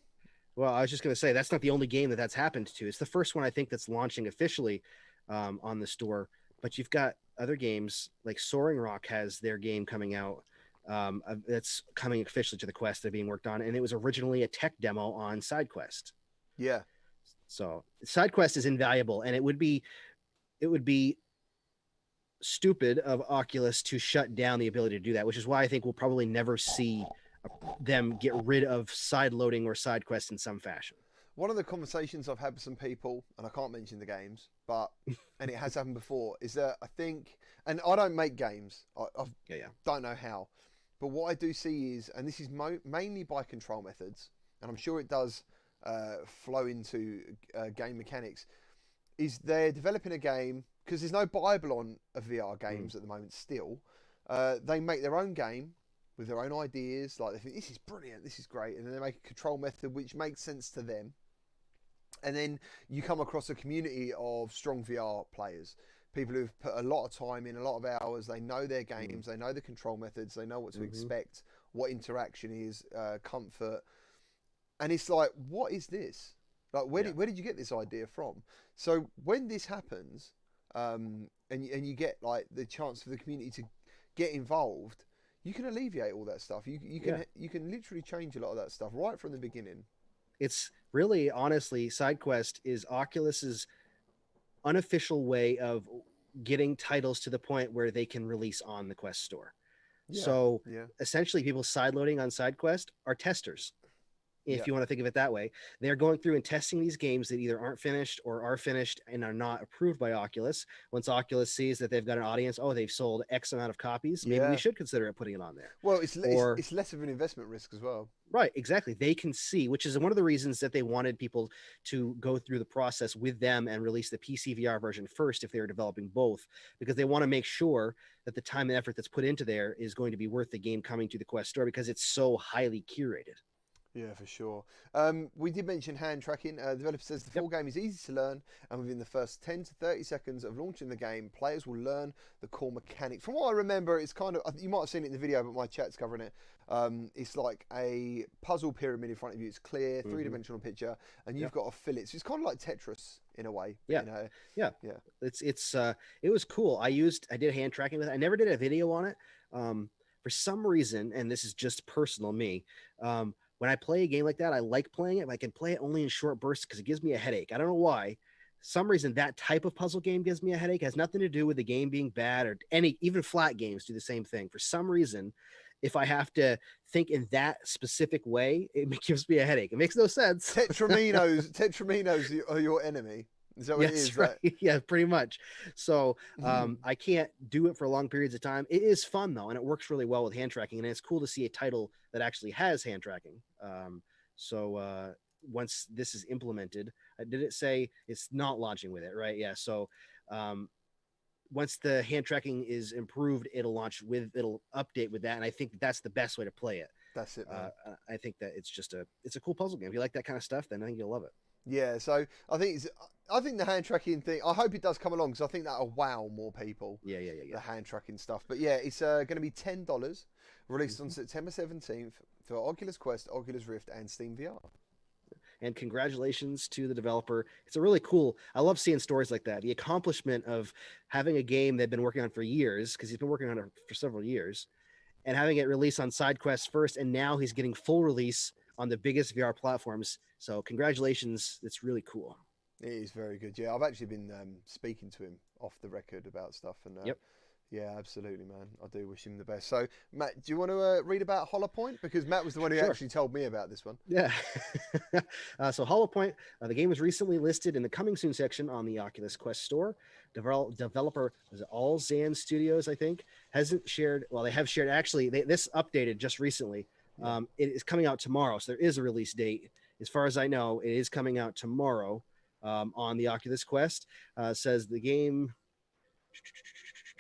Well, I was just going to say that's not the only game that's happened to. It's the first one I think that's launching officially on the store. But you've got other games like Soaring Rock has their game coming out that's coming officially to the Quest. They're being worked on, and it was originally a tech demo on SideQuest. Yeah. So SideQuest is invaluable, and it would be stupid of Oculus to shut down the ability to do that, which is why I think we'll probably never see them get rid of side loading or SideQuest in some fashion. One of the conversations I've had with some people, and I can't mention the games, but and it has happened before, is that I think, and I don't make games, I don't know how, but what I do see is, and this is mainly by control methods, and I'm sure it does flow into game mechanics, is they're developing a game, because there's no Bible on VR games at the moment still. They make their own game with their own ideas, like they think, this is brilliant, this is great, and then they make a control method which makes sense to them. And then you come across a community of strong VR players, people who've put a lot of time in, a lot of hours, they know their games, they know the control methods, they know what to expect, what interaction is, comfort. And it's like, what is this? Like, where did you get this idea from? So when this happens, and you get like the chance for the community to get involved, you can alleviate all that stuff. You can literally change a lot of that stuff right from the beginning. It's really, honestly, SideQuest is Oculus's unofficial way of getting titles to the point where they can release on the Quest store. So essentially, people sideloading on SideQuest are testers. If you want to think of it that way, they're going through and testing these games that either aren't finished or are finished and are not approved by Oculus. Once Oculus sees that they've got an audience, they've sold X amount of copies, maybe we should consider putting it on there. Well, it's less of an investment risk as well. Right, exactly. They can see, which is one of the reasons that they wanted people to go through the process with them and release the PC VR version first if they were developing both, because they want to make sure that the time and effort that's put into there is going to be worth the game coming to the Quest store because it's so highly curated. Yeah, for sure. We did mention hand tracking. The developer says the full game is easy to learn, and within the first 10 to 30 seconds of launching the game, players will learn the core mechanics. From what I remember, it's kind of, you might have seen it in the video, but my chat's covering it. It's like a puzzle pyramid in front of you. It's clear, three-dimensional picture, and you've got to fill it. So it's kind of like Tetris in a way. Yeah, you know? It was cool. I did hand tracking with it. I never did a video on it. For some reason, and this is just personal me, when I play a game like that, I like playing it, but I can play it only in short bursts because it gives me a headache. I don't know why. Some reason that type of puzzle game gives me a headache. It has nothing to do with the game being bad, or even flat games do the same thing. For some reason, if I have to think in that specific way, it gives me a headache. It makes no sense. Tetraminos are your enemy. Is that what it is? Right. Yeah, pretty much. So I can't do it for long periods of time. It is fun though, and it works really well with hand tracking, and it's cool to see a title that actually has hand tracking. Once this is implemented, did it say it's not launching with it, right? Yeah. So once the hand tracking is improved, it'll update with that, and I think that's the best way to play it. That's it, man. I think that it's a cool puzzle game. If you like that kind of stuff, then I think you'll love it. Yeah, so I think the hand tracking thing, I hope it does come along because I think that'll wow more people. Yeah. The hand tracking stuff. But yeah, it's going to be $10, released on September 17th for Oculus Quest, Oculus Rift, and Steam VR. And congratulations to the developer. It's I love seeing stories like that. The accomplishment of having a game they've been working on for years, because he's been working on it for several years, and having it released on SideQuest first, and now he's getting full release on the biggest VR platforms. So congratulations. It's really cool. It is very good. Yeah, I've actually been speaking to him off the record about stuff. And yeah, absolutely, man. I do wish him the best. So, Matt, do you want to read about Hollow Point? Because Matt was the one who actually told me about this one. Yeah. So Hollow Point, the game was recently listed in the Coming Soon section on the Oculus Quest store. Developer, was it All Zan Studios, I think, hasn't shared. Well, they have shared. Actually, this updated just recently. It is coming out tomorrow, so there is a release date. As far as I know, it is coming out tomorrow on the Oculus Quest. Says the game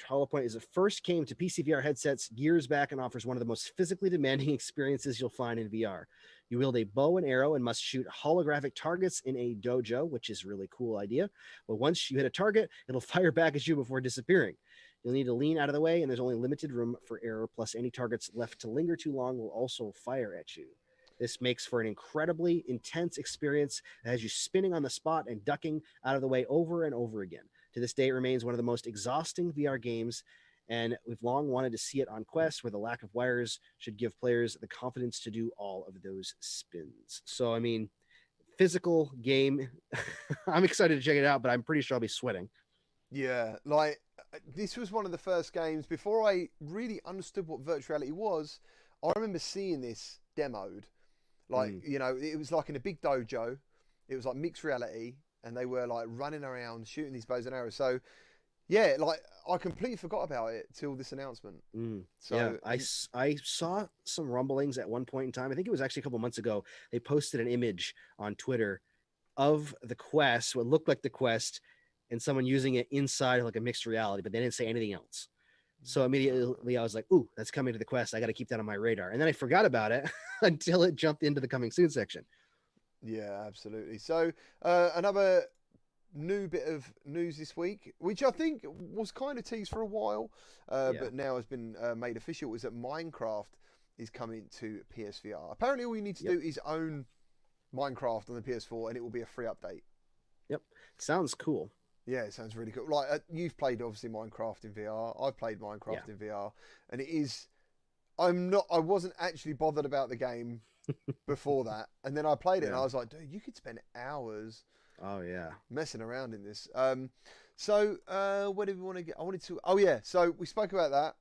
HoloPoint is it first came to PC VR headsets years back and offers one of the most physically demanding experiences you'll find in VR. You wield a bow and arrow and must shoot holographic targets in a dojo, which is a really cool idea. But once you hit a target, it'll fire back at you before disappearing. You'll need to lean out of the way, and there's only limited room for error, plus any targets left to linger too long will also fire at you. This makes for an incredibly intense experience that has you spinning on the spot and ducking out of the way over and over again. To this day, it remains one of the most exhausting VR games, and we've long wanted to see it on Quest, where the lack of wires should give players the confidence to do all of those spins. So, I mean, physical game. I'm excited to check it out, but I'm pretty sure I'll be sweating. Yeah, like this was one of the first games before I really understood what virtual reality was. I remember seeing this demoed. Like, you know, it was like in a big dojo. It was like mixed reality, and they were like running around shooting these bows and arrows. So, yeah, like I completely forgot about it till this announcement. So yeah, I saw some rumblings at one point in time. I think it was actually a couple months ago. They posted an image on Twitter of the Quest, what looked like the Quest, and someone using it inside like a mixed reality, but they didn't say anything else. So immediately I was like, ooh, that's coming to the Quest. I got to keep that on my radar. And then I forgot about it until it jumped into the coming soon section. Yeah, absolutely. So another new bit of news this week, which I think was kind of teased for a while, but now has been made official, is that Minecraft is coming to PSVR. Apparently all you need to do is own Minecraft on the PS4 and it will be a free update. Yep. Sounds cool. Yeah, it sounds really cool. Like you've played obviously Minecraft in VR. I've played Minecraft in VR, and it is. I wasn't actually bothered about the game before that, and then I played it, and I was like, dude, you could spend hours. Oh yeah, messing around in this. So where did we want to get? I wanted to. Oh yeah, so we spoke about that.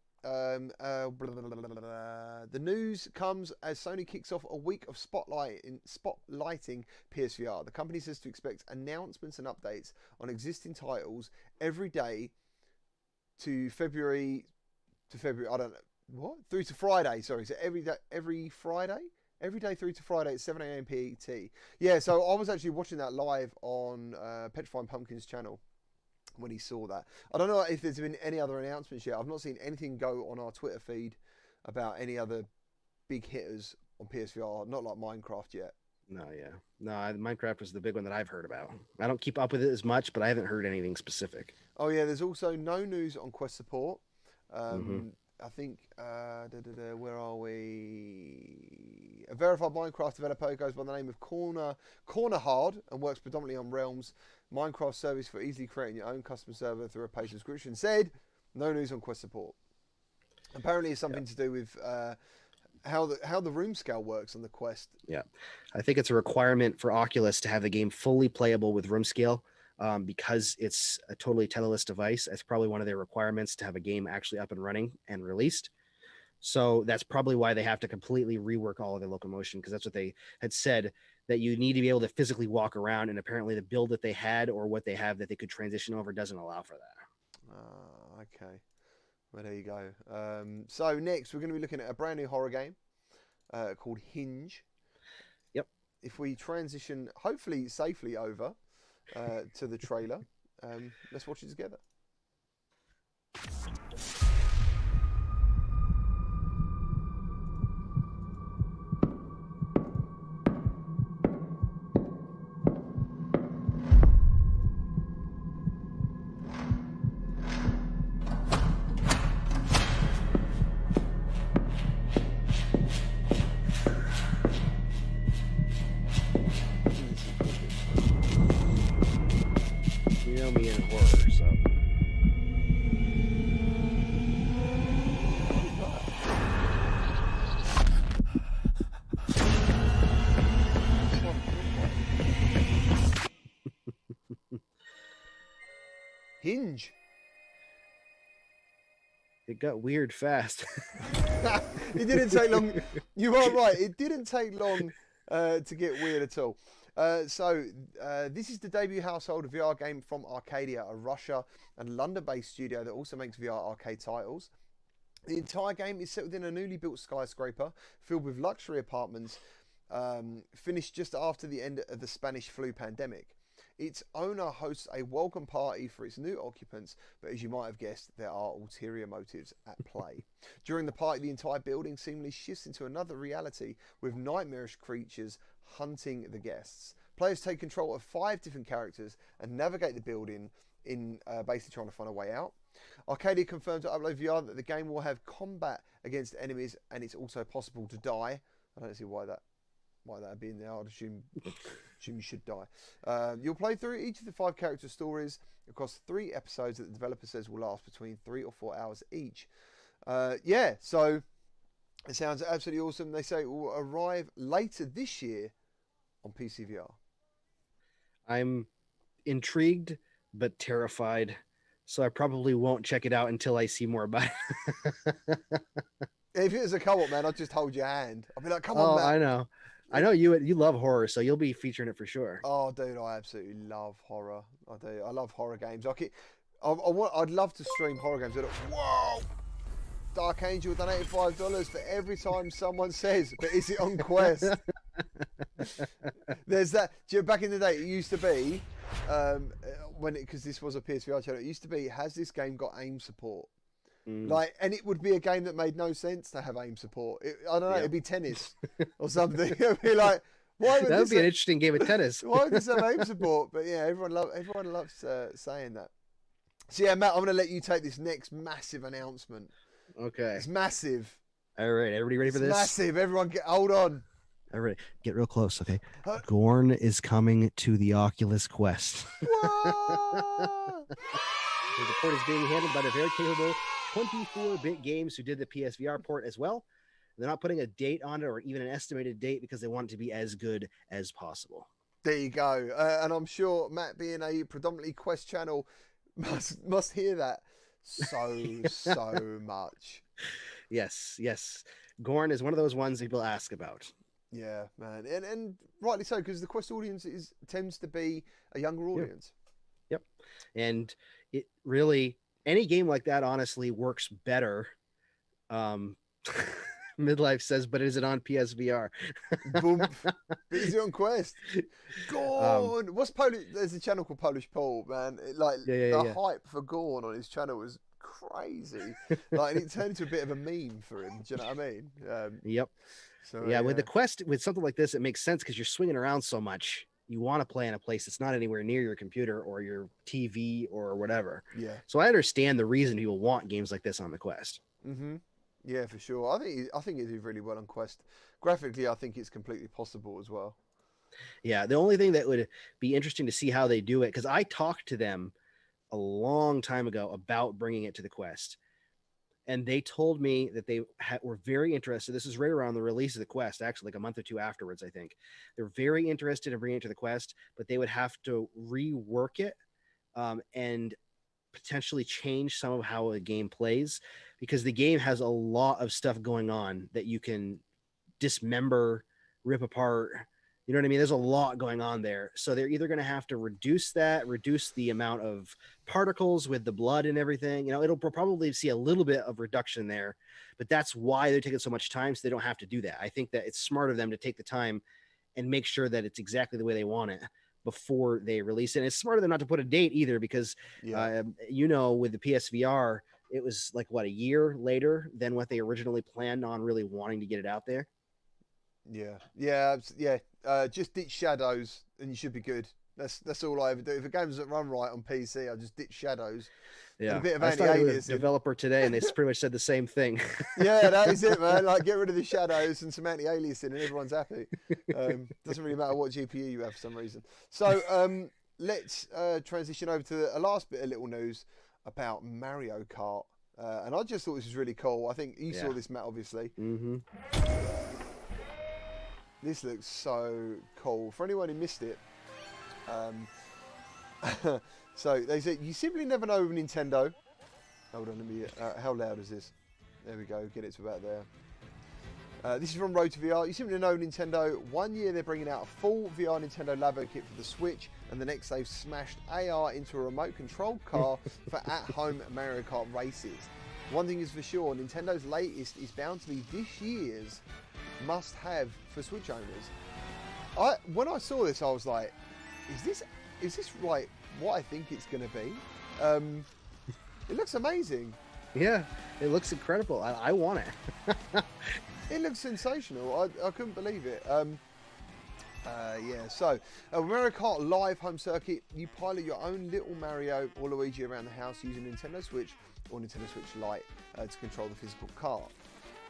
The news comes as Sony kicks off a week of spotlighting PSVR. The company says to expect announcements and updates on existing titles every day to February. I don't know what through to Friday. Sorry, so every day through to Friday at 7 a.m. PET. Yeah, so I was actually watching that live on Petrifying Pumpkin's channel when he saw that. I don't know if there's been any other announcements yet. I've not seen anything go on our Twitter feed about any other big hitters on PSVR, not like Minecraft yet. No, Minecraft was the big one that I've heard about. I don't keep up with it as much, but I haven't heard anything specific. Oh yeah, there's also no news on Quest support. I think, where are we? A verified Minecraft developer goes by the name of Corner Hard and works predominantly on Realm's Minecraft service for easily creating your own custom server through a paid subscription. Said no news on Quest support. Apparently, it's something to do with how the room scale works on the Quest. Yeah, I think it's a requirement for Oculus to have the game fully playable with room scale. Because it's a totally tetherless device. It's probably one of their requirements to have a game actually up and running and released. So that's probably why they have to completely rework all of their locomotion, because that's what they had said, that you need to be able to physically walk around, and apparently the build that they had or what they have that they could transition over doesn't allow for that. Okay. Well, there you go. So next we're going to be looking at a brand new horror game called Hinge. Yep. If we transition, hopefully safely over to the trailer. Let's watch it together. You know me in horror, so. Hinge. It got weird fast. It didn't take long. You are right. It didn't take long to get weird at all. This is the debut household VR game from Arcadia, a Russia and London-based studio that also makes VR arcade titles. The entire game is set within a newly built skyscraper filled with luxury apartments, finished just after the end of the Spanish flu pandemic. its owner hosts a welcome party for its new occupants, but as you might have guessed, there are ulterior motives at play. During the party, the entire building seemingly shifts into another reality, with nightmarish creatures hunting the guests. Players take control of 5 different characters and navigate the building in basically trying to find a way out. Arcadia confirmed to Upload VR that the game will have combat against enemies, and it's also possible to die. I don't see why that would be in there. I'd assume you should die. You'll play through each of the 5 character stories across 3 episodes that the developer says will last between 3 or 4 hours each. Yeah, so it sounds absolutely awesome. They say it will arrive later this year on PC VR. I'm intrigued but terrified, so I probably won't check it out until I see more about it. If it was a co-op, man, I'd just hold your hand. I'd be like, come on, man. I know you love horror, so you'll be featuring it for sure. Oh, dude, I absolutely love horror. I do. I love horror games. I'd love to stream horror games. Whoa! Dark Angel donated $5 for every time someone says, but is it on Quest? There's that. Back in the day, it used to be, because this was a PSVR channel, it used to be, has this game got aim support? And it would be a game that made no sense to have aim support. I don't know, it'd be tennis or something. It'd be like, why would that would be an interesting game of tennis. Why would this have aim support? But yeah, everyone loves saying that. So yeah, Matt, I'm going to let you take this next massive announcement. Okay. It's massive. All right, everybody ready for this? Massive. Everyone hold on. Everybody, get real close, okay? Gorn is coming to the Oculus Quest. What? The port is being handled by the very capable 24-bit games who did the PSVR port as well. They're not putting a date on it or even an estimated date because they want it to be as good as possible. There you go. And I'm sure Matt, being a predominantly Quest channel, must hear that so much. Yes. Gorn is one of those ones people ask about. Yeah, man. And rightly so, because the Quest audience tends to be a younger audience. Yep. And it really, any game like that honestly works better. Midlife says, but is it on PSVR? Boom. Is it on Quest? Gorn. What's Polish? There's a channel called Polish Paul, man. The hype for Gorn on his channel was crazy. And it turned into a bit of a meme for him. Do you know what I mean? Yep. So, with the Quest, with something like this, it makes sense because you're swinging around so much. You want to play in a place that's not anywhere near your computer or your TV or whatever. Yeah. So I understand the reason people want games like this on the Quest. Mm-hmm. Yeah, for sure. I think it did really well on Quest. Graphically, I think it's completely possible as well. Yeah, the only thing that would be interesting to see how they do it, because I talked to them a long time ago about bringing it to the Quest. And they told me that they were very interested. This is right around the release of the Quest, actually, like a month or two afterwards, I think. They're very interested in bringing it to the Quest, but they would have to rework it and potentially change some of how a game plays, because the game has a lot of stuff going on that you can dismember, rip apart. You know what I mean? There's a lot going on there. So they're either going to have to reduce the amount of particles with the blood and everything. It'll probably see a little bit of reduction there, but that's why they're taking so much time, so they don't have to do that. I think that it's smart of them to take the time and make sure that it's exactly the way they want it before they release it. And it's smart of them not to put a date either, because, with the PSVR, it was like, a year later than what they originally planned on really wanting to get it out there. Yeah. Just ditch shadows and you should be good. That's all I ever do. If a game doesn't run right on PC, I just ditch shadows. Yeah, and a bit of anti-aliasing. Developer today, and they pretty much said the same thing. Yeah, that is it, man. Like, get rid of the shadows and some anti-aliasing, and everyone's happy. Doesn't really matter what GPU you have for some reason. So let's transition over to a last bit of little news about Mario Kart. And I just thought this was really cool. I think you saw this, Matt, obviously. Mm-hmm. This looks so cool. For anyone who missed it, so they said, you simply never know with Nintendo. Hold on, let me. How loud is this? There we go. Get it to about there. This is from Road to VR. You simply know Nintendo. 1 year they're bringing out a full VR Nintendo Labo kit for the Switch, and the next they've smashed AR into a remote-controlled car for at-home Mario Kart races. One thing is for sure, Nintendo's latest is bound to be this year's must-have for Switch owners. When I saw this, I was like, is this is this right? What I think it's going to be? It looks amazing. Yeah, it looks incredible. I want it. It looks sensational. I couldn't believe it. Yeah, so Mario Kart Live Home Circuit, you pilot your own little Mario or Luigi around the house using Nintendo Switch or Nintendo Switch Lite to control the physical cart.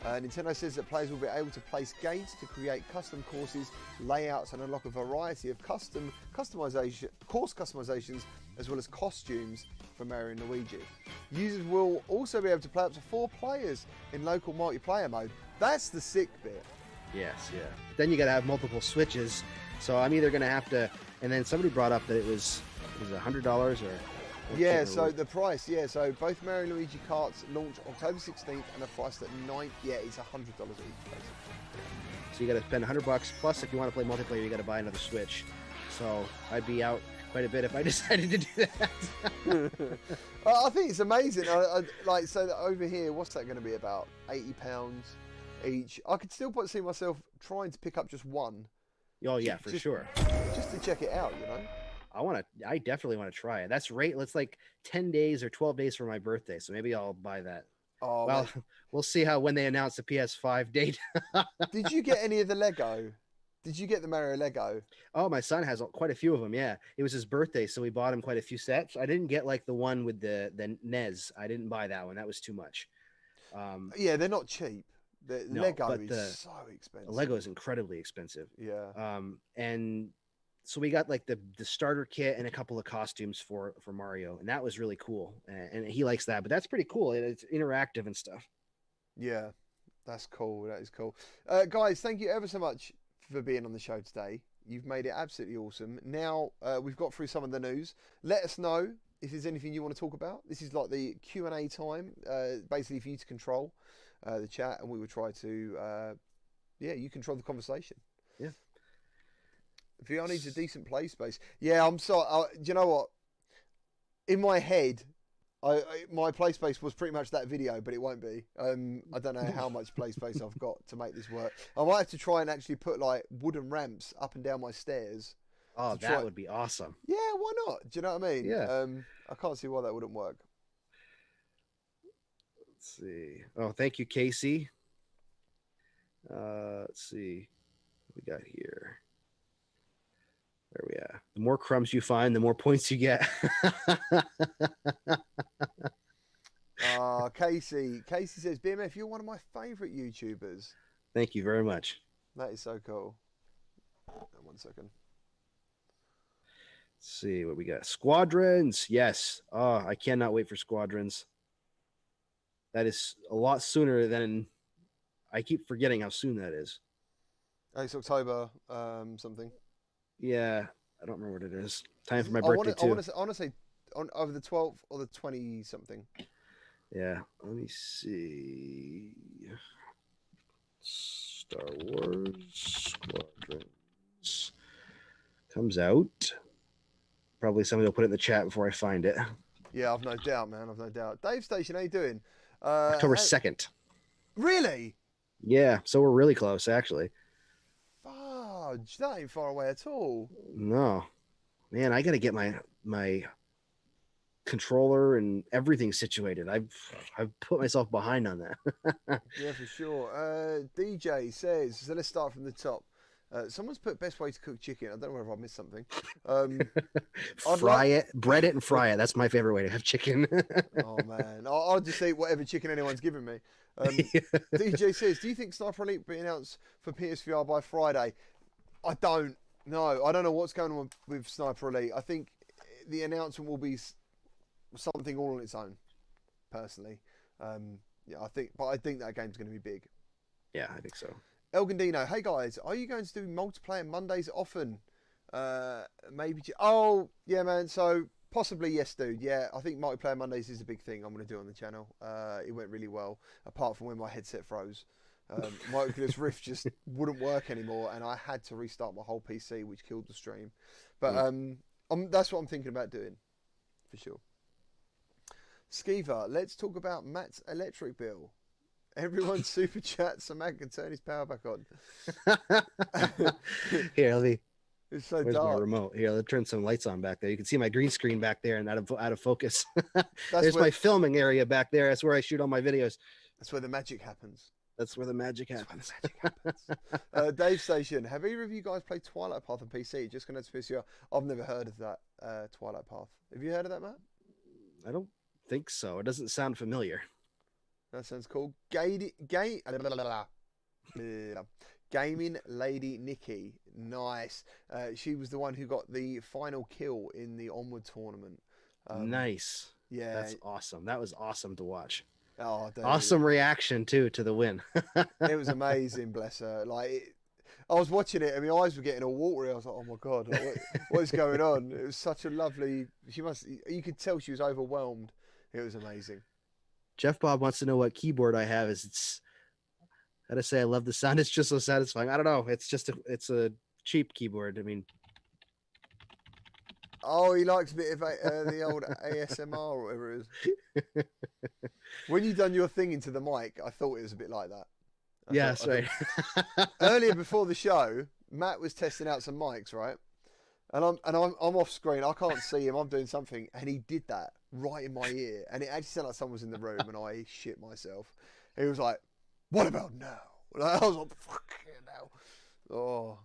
Nintendo says that players will be able to place gates to create custom courses, layouts, and unlock a variety of course customizations, as well as costumes for Mario and Luigi. Users will also be able to play up to 4 players in local multiplayer mode. That's the sick bit. Yes, yeah. But then you got to have multiple switches. So I'm either going to have to, and then somebody brought up that it was $100 or. Yeah, so the price, yeah, so both Mario and Luigi carts launch October 16th and are priced at yeah, it's $100 each, basically. So you got to spend $100 plus if you want to play multiplayer, you got to buy another Switch. So I'd be out quite a bit if I decided to do that. I think it's amazing. Like, so over here, what's that going to be about? £80 each. I could still see myself trying to pick up just one. Oh yeah, for sure. Just to check it out, you know. I definitely want to try it. That's right. It's like 10 days or 12 days for my birthday. So maybe I'll buy that. Oh, well, we'll see when they announce the PS5 date. Did you get any of the Lego? Did you get the Mario Lego? Oh, my son has quite a few of them. Yeah. It was his birthday. So we bought him quite a few sets. I didn't get like the one with the NES. I didn't buy that one. That was too much. Yeah, they're not cheap. The Lego is so expensive. The Lego is incredibly expensive. Yeah. And so we got like the starter kit and a couple of costumes for Mario, and that was really cool. And he likes that, but that's pretty cool. It's interactive and stuff. Yeah, that's cool. That is cool. Guys, thank you ever so much for being on the show today. You've made it absolutely awesome. Now we've got through some of the news. Let us know if there's anything you want to talk about. This is like the Q&A time, basically for you to control the chat, and we will try to, you control the conversation. Yeah. VR needs a decent play space. Yeah, I'm sorry. Do you know what? In my head, my play space was pretty much that video, but it won't be. I don't know how much play space I've got to make this work. I might have to try and actually put like wooden ramps up and down my stairs. Oh, that would be awesome. Yeah, why not? Do you know what I mean? Yeah. I can't see why that wouldn't work. Let's see. Oh, thank you, Casey. Let's see what we got here. There we are. The more crumbs you find, the more points you get. Casey says, BMF, you're one of my favorite YouTubers. Thank you very much. That is so cool. 1 second. Let's see what we got. Squadrons. Yes. Oh, I cannot wait for Squadrons. That is a lot sooner than I keep forgetting how soon that is. It's October something. Yeah, I don't remember what it is. Time for my birthday too. I want to say over the 12th or the 20 something. Yeah, let me see. Star Wars Squadrons comes out. Probably somebody will put it in the chat before I find it. Yeah, I've no doubt, man. I've no doubt. Dave Station, how you doing? October 2nd. Really? Yeah, so we're really close, actually. Fudge, that ain't far away at all. No. Man, I got to get my controller and everything situated. I've put myself behind on that. Yeah, for sure. DJ says, so let's start from the top. Someone's put best way to cook chicken. I don't know whether I missed something. Fry it, bread it, and fry it. That's my favorite way to have chicken. Oh, man. I'll just eat whatever chicken anyone's giving me. DJ says, do you think Sniper Elite will be announced for PSVR by Friday? I don't know. I don't know what's going on with Sniper Elite. I think the announcement will be something all on its own, personally. Yeah, I think that game's going to be big. Yeah, I think so. Elgandino, hey guys, are you going to do multiplayer Mondays often? Maybe. Oh, yeah, man. So possibly yes, dude. Yeah, I think multiplayer Mondays is a big thing I'm going to do on the channel. It went really well, apart from when my headset froze. My Oculus Rift just wouldn't work anymore, and I had to restart my whole PC, which killed the stream. But that's what I'm thinking about doing, for sure. Skiva, let's talk about Matt's electric bill. Everyone super chat so Matt can turn his power back on. Here, let me It's so Where's my dark. remote? Here, let's turn some lights on back there. You can see my green screen back there and out of focus. That's There's where my filming area back there. That's where I shoot all my videos. that's where the magic happens. That's where the magic That's where happens. the magic happens. Dave Station, have either of you guys played Twilight Path on PC? Just going to Psvr. I've never heard of that Twilight Path. Have you heard of that, Matt? I don't think so. It doesn't sound familiar. That sounds cool. Gaming Lady Nikki. Nice. She was the one who got the final kill in the Onward tournament. Nice. Yeah. That's awesome. That was awesome to watch. Oh, dude. Awesome reaction too to the win. It was amazing, bless her. I was watching it and my eyes were getting all watery. I was like, oh my God, what is going on? It was such a lovely, you could tell she was overwhelmed. It was amazing. Jeff Bob wants to know what keyboard I have. It's how to say I love the sound. It's just so satisfying. I don't know. It's a cheap keyboard. I mean, oh, he likes a bit of the old ASMR or whatever it is. When you done your thing into the mic, I thought it was a bit like that. Yes, right. Earlier before the show, Matt was testing out some mics, right? And I'm off screen. I can't see him. I'm doing something, and he did that right in my ear, and it actually sounded like someone was in the room, and I shit myself. He was like, "What about now?" And I was like, "Fucking hell!" Oh,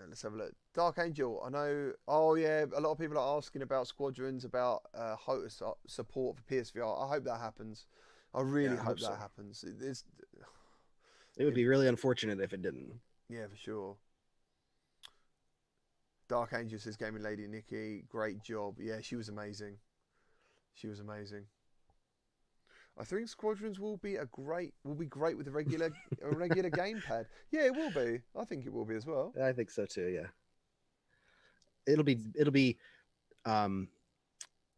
let's have a look. Dark Angel. I know. Oh yeah, a lot of people are asking about Squadrons, about support for PSVR. I hope that happens. I really hope that happens. It would be really unfortunate if it didn't. Yeah, for sure. Dark Angel says, Gaming Lady Nikki, great job. Yeah, she was amazing. She was amazing. I think Squadrons will be great with a regular gamepad. Yeah, it will be. I think it will be as well. I think so too. Yeah. It'll be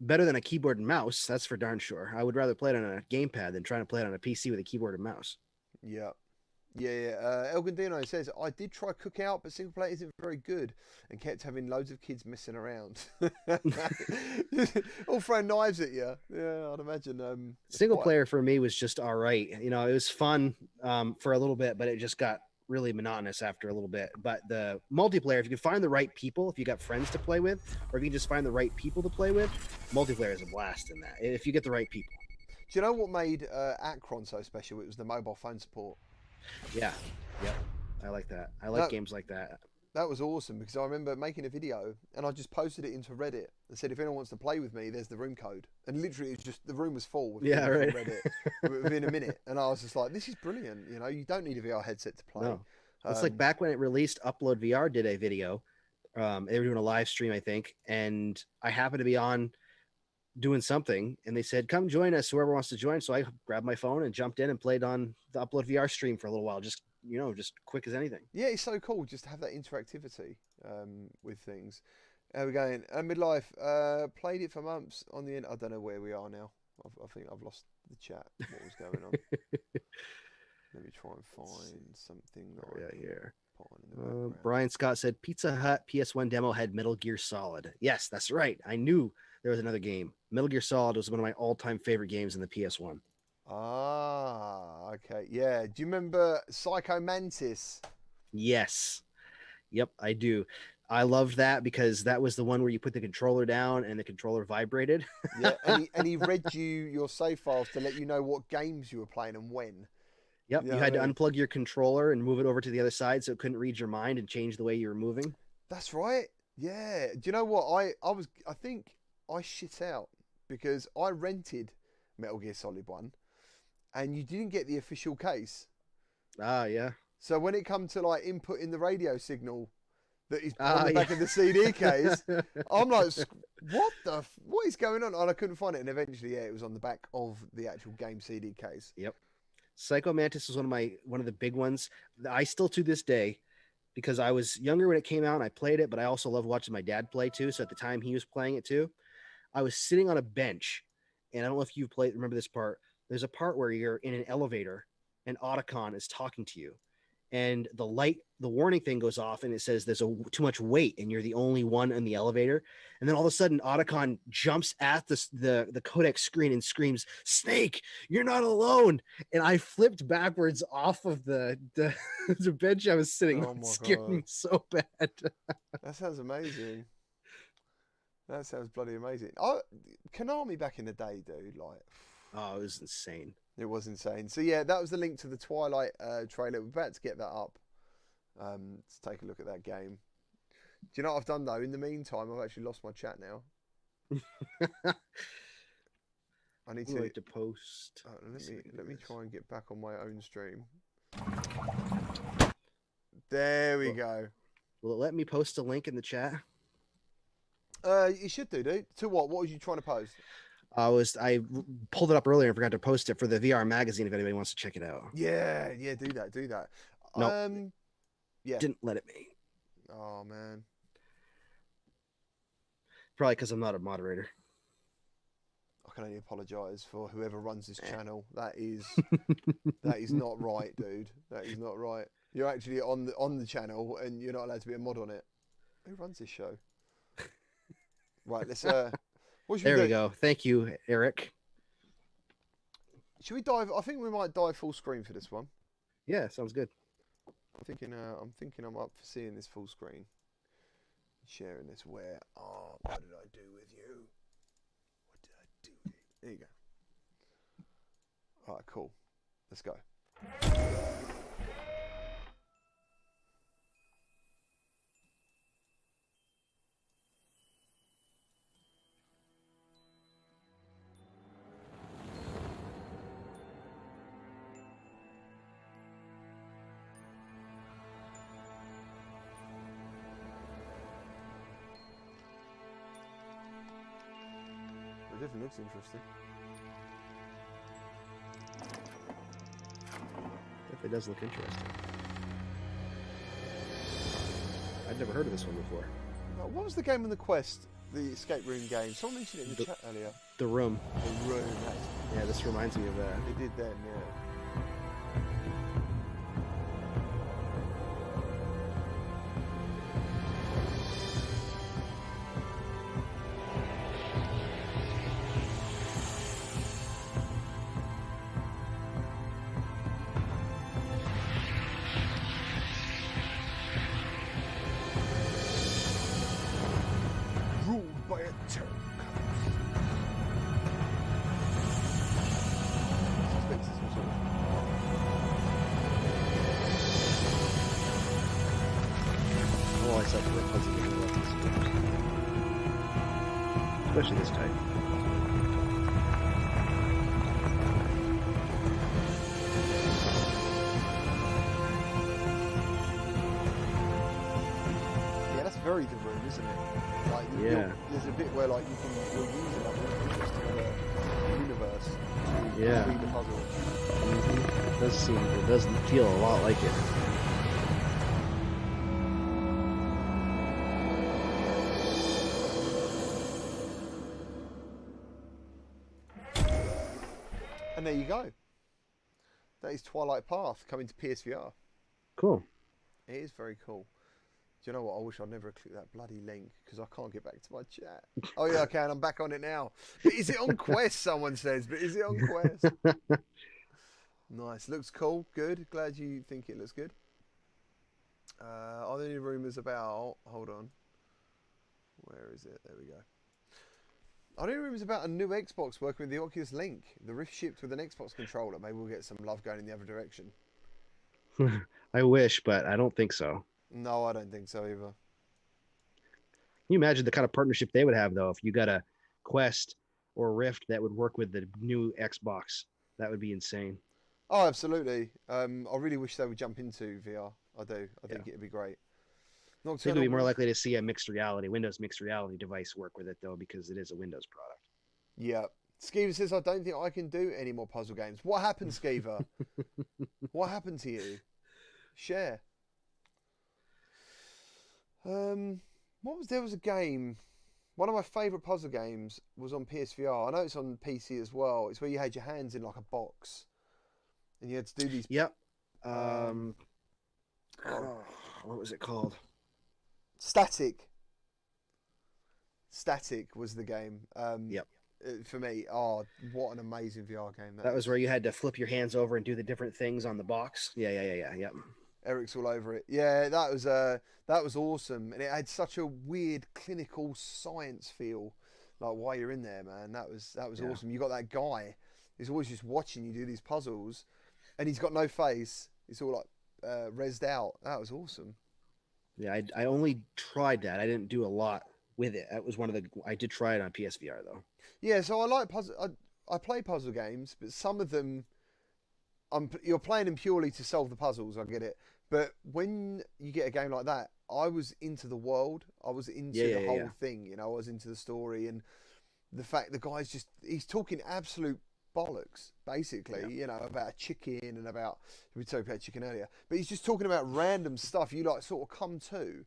better than a keyboard and mouse. That's for darn sure. I would rather play it on a gamepad than trying to play it on a PC with a keyboard and mouse. Yeah. Elgin Dino says, I did try Cookout, but single player isn't very good and kept having loads of kids messing around. All throwing knives at you. Yeah, I'd imagine. Single player for me was just all right. You know, it was fun for a little bit, but it just got really monotonous after a little bit. But the multiplayer, if you can find the right people, if you got friends to play with, or if you can just find the right people to play with, multiplayer is a blast in that, if you get the right people. Do you know what made Akron so special? It was the mobile phone support. Yeah. Yep. I like that. I like games like that. That was awesome because I remember making a video and I just posted it into Reddit and said, if anyone wants to play with me, there's the room code. And literally, it was just the room was full with Reddit within a minute. And I was just like, this is brilliant. You know, you don't need a VR headset to play. No. It's like back when it released, Upload VR did a video. They were doing a live stream, I think. And I happened to be on doing something and they said, come join us, whoever wants to join. So I grabbed my phone and jumped in and played on the Upload VR stream for a little while, just quick as anything. Yeah, it's so cool just to have that interactivity with things. How we going? Midlife, played it for months on the end. I don't know where we are now. I think I've lost the chat. What was going on? Let me try and find something that here. In Brian Scott said Pizza Hut PS1 demo had Metal Gear Solid. Yes, that's right. I knew there was another game. Metal Gear Solid was one of my all-time favorite games in the PS1. Ah, okay. Yeah. Do you remember Psycho Mantis? Yes. Yep, I do. I loved that because that was the one where you put the controller down and the controller vibrated. Yeah, and he read you your save files to let you know what games you were playing and when. Yep, you had to unplug your controller and move it over to the other side so it couldn't read your mind and change the way you were moving. That's right. Yeah. Do you know what? I think I shit out because I rented Metal Gear Solid 1 and you didn't get the official case. Ah, yeah. So when it comes to like inputting the radio signal that is on the back of the CD case, I'm like, what is going on? And I couldn't find it. And eventually, it was on the back of the actual game CD case. Yep. Psycho Mantis was one of the big ones. I still to this day, because I was younger when it came out and I played it, but I also loved watching my dad play too. So at the time he was playing it too, I was sitting on a bench, and I don't know if you remember this part. There's a part where you're in an elevator and Otacon is talking to you, and the warning thing goes off, and it says there's too much weight, and you're the only one in the elevator. And then all of a sudden, Otacon jumps at the codec screen and screams, "Snake, you're not alone!" And I flipped backwards off of the the bench I was sitting on. It scared me so bad. That sounds amazing. That sounds bloody amazing. Oh, Konami back in the day, dude, like. Oh, it was insane. It was insane. So yeah, that was the link to the Twilight trailer. We're about to get that up. Let's take a look at that game. Do you know what I've done though? In the meantime, I've actually lost my chat now. I need to post. Let me try and get back on my own stream. There we go. Will it let me post a link in the chat? You should do, dude. To what? What was you trying to post? I pulled it up earlier and forgot to post it for the VR magazine if anybody wants to check it out. Yeah, do that. Nope. Yeah. Didn't let it be. Oh man. Probably because I'm not a moderator. I can only apologise for whoever runs this channel. That is not right, dude. That is not right. You're actually on the channel and you're not allowed to be a mod on it. Who runs this show? Right, let's what should there we we go. Thank you, Eric. Should we dive? I think we might dive full screen for this one. Yeah, sounds good. I'm thinking I'm up for seeing this full screen. Sharing this where? Oh, what did I do with you? What did I do with you? There you go. Alright, cool. Let's go. It definitely looks interesting. Definitely does look interesting. I'd never heard of this one before. What was the game on the Quest? The escape room game? Someone mentioned it in the chat earlier. The Room. The Room. Yeah, this reminds me of that. It did then, yeah. Especially this type. Yeah, that's very The Room, isn't it? Like, yeah. There's a bit where like you'll use it like an universe to read the puzzle. Mm-hmm. It does feel a lot like it. And there you go. That is Twilight Path coming to PSVR. Cool. It is very cool. Do you know what? I wish I'd never clicked that bloody link because I can't get back to my chat. Oh yeah, I can. I'm back on it now. But is it on Quest? Someone says. But is it on Quest? Nice. Looks cool. Good. Glad you think it looks good. Are there any rumours about? Hold on. Where is it? There we go. Are there rumours about a new Xbox working with the Oculus Link? The Rift shipped with an Xbox controller. Maybe we'll get some love going in the other direction. I wish, but I don't think so. No, I don't think so either. Can you imagine the kind of partnership they would have, though, if you got a Quest or a Rift that would work with the new Xbox? That would be insane. Oh, absolutely. I really wish they would jump into VR. I do. I think it'd be great. I think we'd be more likely to see a Windows mixed reality device work with it, though, because it is a Windows product. Yeah. Skeever says, I don't think I can do any more puzzle games. What happened, Skeever? What happened to you? Share. There was a game. One of my favourite puzzle games was on PSVR. I know it's on PC as well. It's where you had your hands in like a box. And you had to do these... Yep. Oh, what was it called? Static. Static was the game. Yep. For me, oh, what an amazing VR game that That was is. where you had to flip your hands over and do the different things on the box. Yeah. Yep. Eric's all over it. Yeah, that was awesome, and it had such a weird clinical science feel, like while you're in there, man. That was Yeah. awesome. You got that guy who's always just watching you do these puzzles, and he's got no face. It's all like rezzed out. That was awesome. Yeah, I only tried that. I didn't do a lot with it. That was one of the. I did try it on PSVR though. Yeah, so I like puzzle. I play puzzle games, but some of them you're playing them purely to solve the puzzles. I get it, but when you get a game like that, I was into the world. I was into the whole thing. You know, I was into the story and the fact the guy's he's talking absolute bollocks, basically. Yeah. You know, about a chicken and about we talked about chicken earlier, but he's just talking about random stuff. You like sort of come to, and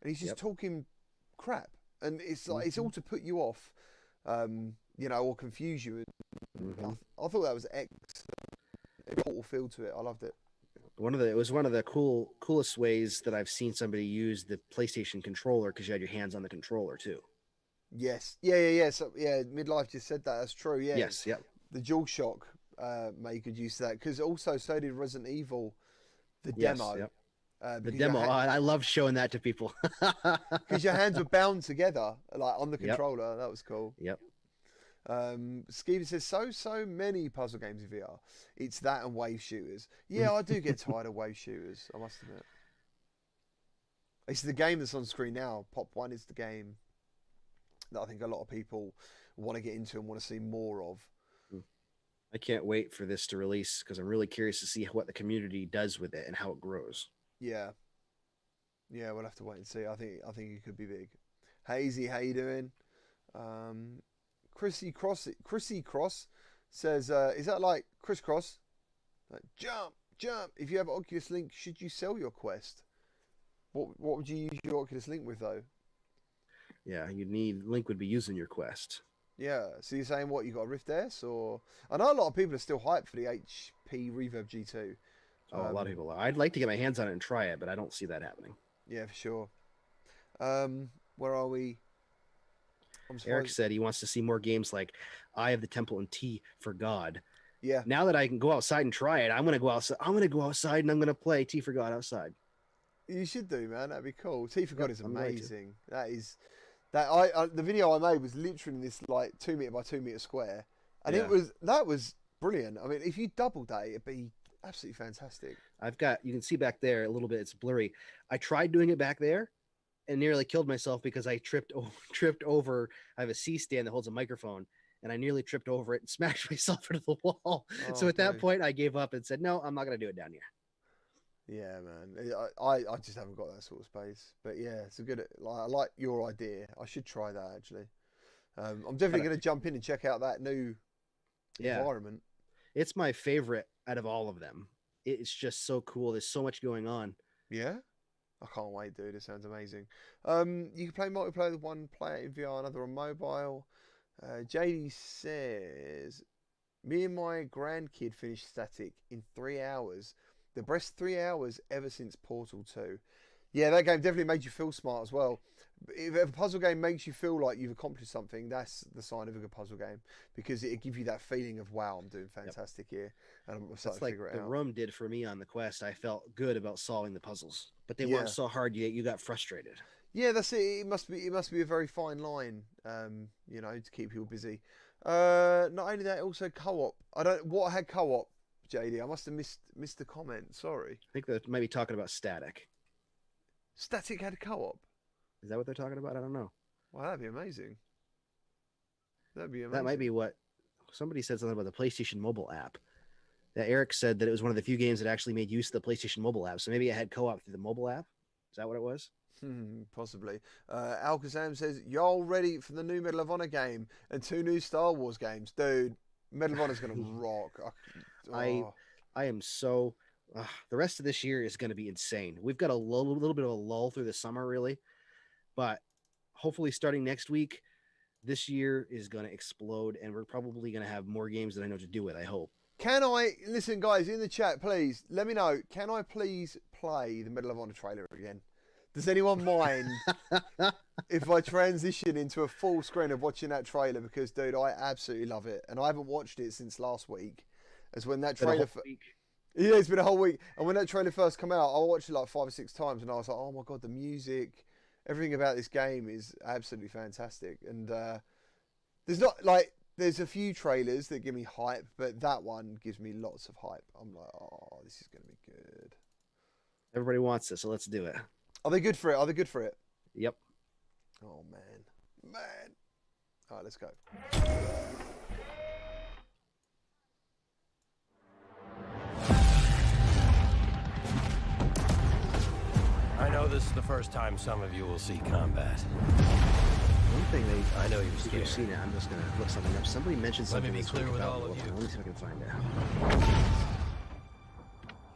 he's just talking crap, and it's like it's all to put you off, you know, or confuse you. I thought that was excellent. A portal feel to it. I loved it. It was one of the coolest ways that I've seen somebody use the PlayStation controller because you had your hands on the controller too. Yes. Yeah. So yeah, Midlife just said that. That's true. Yeah. Yes. Yep. The DualShock made good use of that because also so did Resident Evil, the demo. Yep. The because demo. I love showing that to people. because your hands were bound together, like on the controller. That was cool. Yep. Skeever says so many puzzle games in VR. It's that and wave shooters. Yeah, I do get tired of wave shooters. I must admit. It's the game that's on screen now. Pop 1 is the game that I think a lot of people want to get into and want to see more of. I can't wait for this to release because I'm really curious to see what the community does with it and how it grows. Yeah, we'll have to wait and see. I think it could be big. Hazy, how you doing? Chrissy Cross says, is that like crisscross? Like, jump. If you have Oculus Link, should you sell your Quest? What would you use your Oculus Link with though? Yeah, Link would be using your Quest. Yeah, so you're saying what, you got a Rift S or? I know a lot of people are still hyped for the HP Reverb G2. Oh, a lot of people are. I'd like to get my hands on it and try it, but I don't see that happening. Yeah, for sure. Where are we? Eric said he wants to see more games like Eye of the Temple and T for God. Yeah. Now that I can go outside and try it, I'm gonna go outside. I'm gonna go outside and I'm gonna play T for God outside. You should do, man. That'd be cool. T for God is amazing. The video I made was literally in this like 2 meter by 2 meter square, and that was brilliant. I mean, if you doubled that, it'd be absolutely fantastic. You can see back there a little bit. It's blurry. I tried doing it back there, and nearly killed myself because I tripped over. I have a C stand that holds a microphone, and I nearly tripped over it and smashed myself into the wall. So at that point, I gave up and said, "No, I'm not going to do it down here." Yeah, man. I just haven't got that sort of space. But yeah, it's a good. I like your idea. I should try that actually. I'm definitely going to jump in and check out that new environment. It's my favorite out of all of them. It's just so cool. There's so much going on. Yeah. I can't wait, dude. It sounds amazing. You can play multiplayer with one player in VR, another on mobile. JD says, me and my grandkid finished Static in 3 hours. The best 3 hours ever since Portal 2. Yeah, that game definitely made you feel smart as well. If a puzzle game makes you feel like you've accomplished something, that's the sign of a good puzzle game because it'll give you that feeling of, wow, I'm doing fantastic here. And I'm starting to figure it out. The Room did for me on the Quest. I felt good about solving the puzzles, but they weren't so hard you got frustrated. Yeah, that's it. It must be a very fine line, you know, to keep people busy. Not only that, also co-op. What had co-op, JD? I must have missed the comment. Sorry. I think they might be talking about Static. Static had co-op. Is that what they're talking about? I don't know. Wow, that'd be amazing. That might be what somebody said something about the PlayStation mobile app. That Eric said that it was one of the few games that actually made use of the PlayStation mobile app. So maybe it had co-op through the mobile app. Is that what it was? Possibly. Alkazam says, y'all ready for the new Medal of Honor game and 2 new Star Wars games? Dude, Medal of Honor's going to rock. I am so... the rest of this year is going to be insane. We've got a little bit of a lull through the summer, really. But hopefully starting next week, this year is going to explode, and we're probably going to have more games than I know what to do with, I hope. Can I listen, guys, in the chat? Please let me know. Can I please play the Medal of Honor trailer again? Does anyone mind if I transition into a full screen of watching that trailer? Because, dude, I absolutely love it, and I haven't watched it since last week. As when that trailer, yeah, it's been a whole week. And when that trailer first came out, I watched it like 5 or 6 times, and I was like, oh my god, the music, everything about this game is absolutely fantastic. And there's not like. There's a few trailers that give me hype, but that one gives me lots of hype. I'm like, oh, this is going to be good. Everybody wants this, so let's do it. Are they good for it? Are they good for it? Yep. Oh, man. Man. All right, let's go. I know this is the first time some of you will see combat. One thing I know you're scared. You've seen it. I'm just gonna look something up. Somebody mentioned something. Let me be clear with all of you. Let me see if I can find it.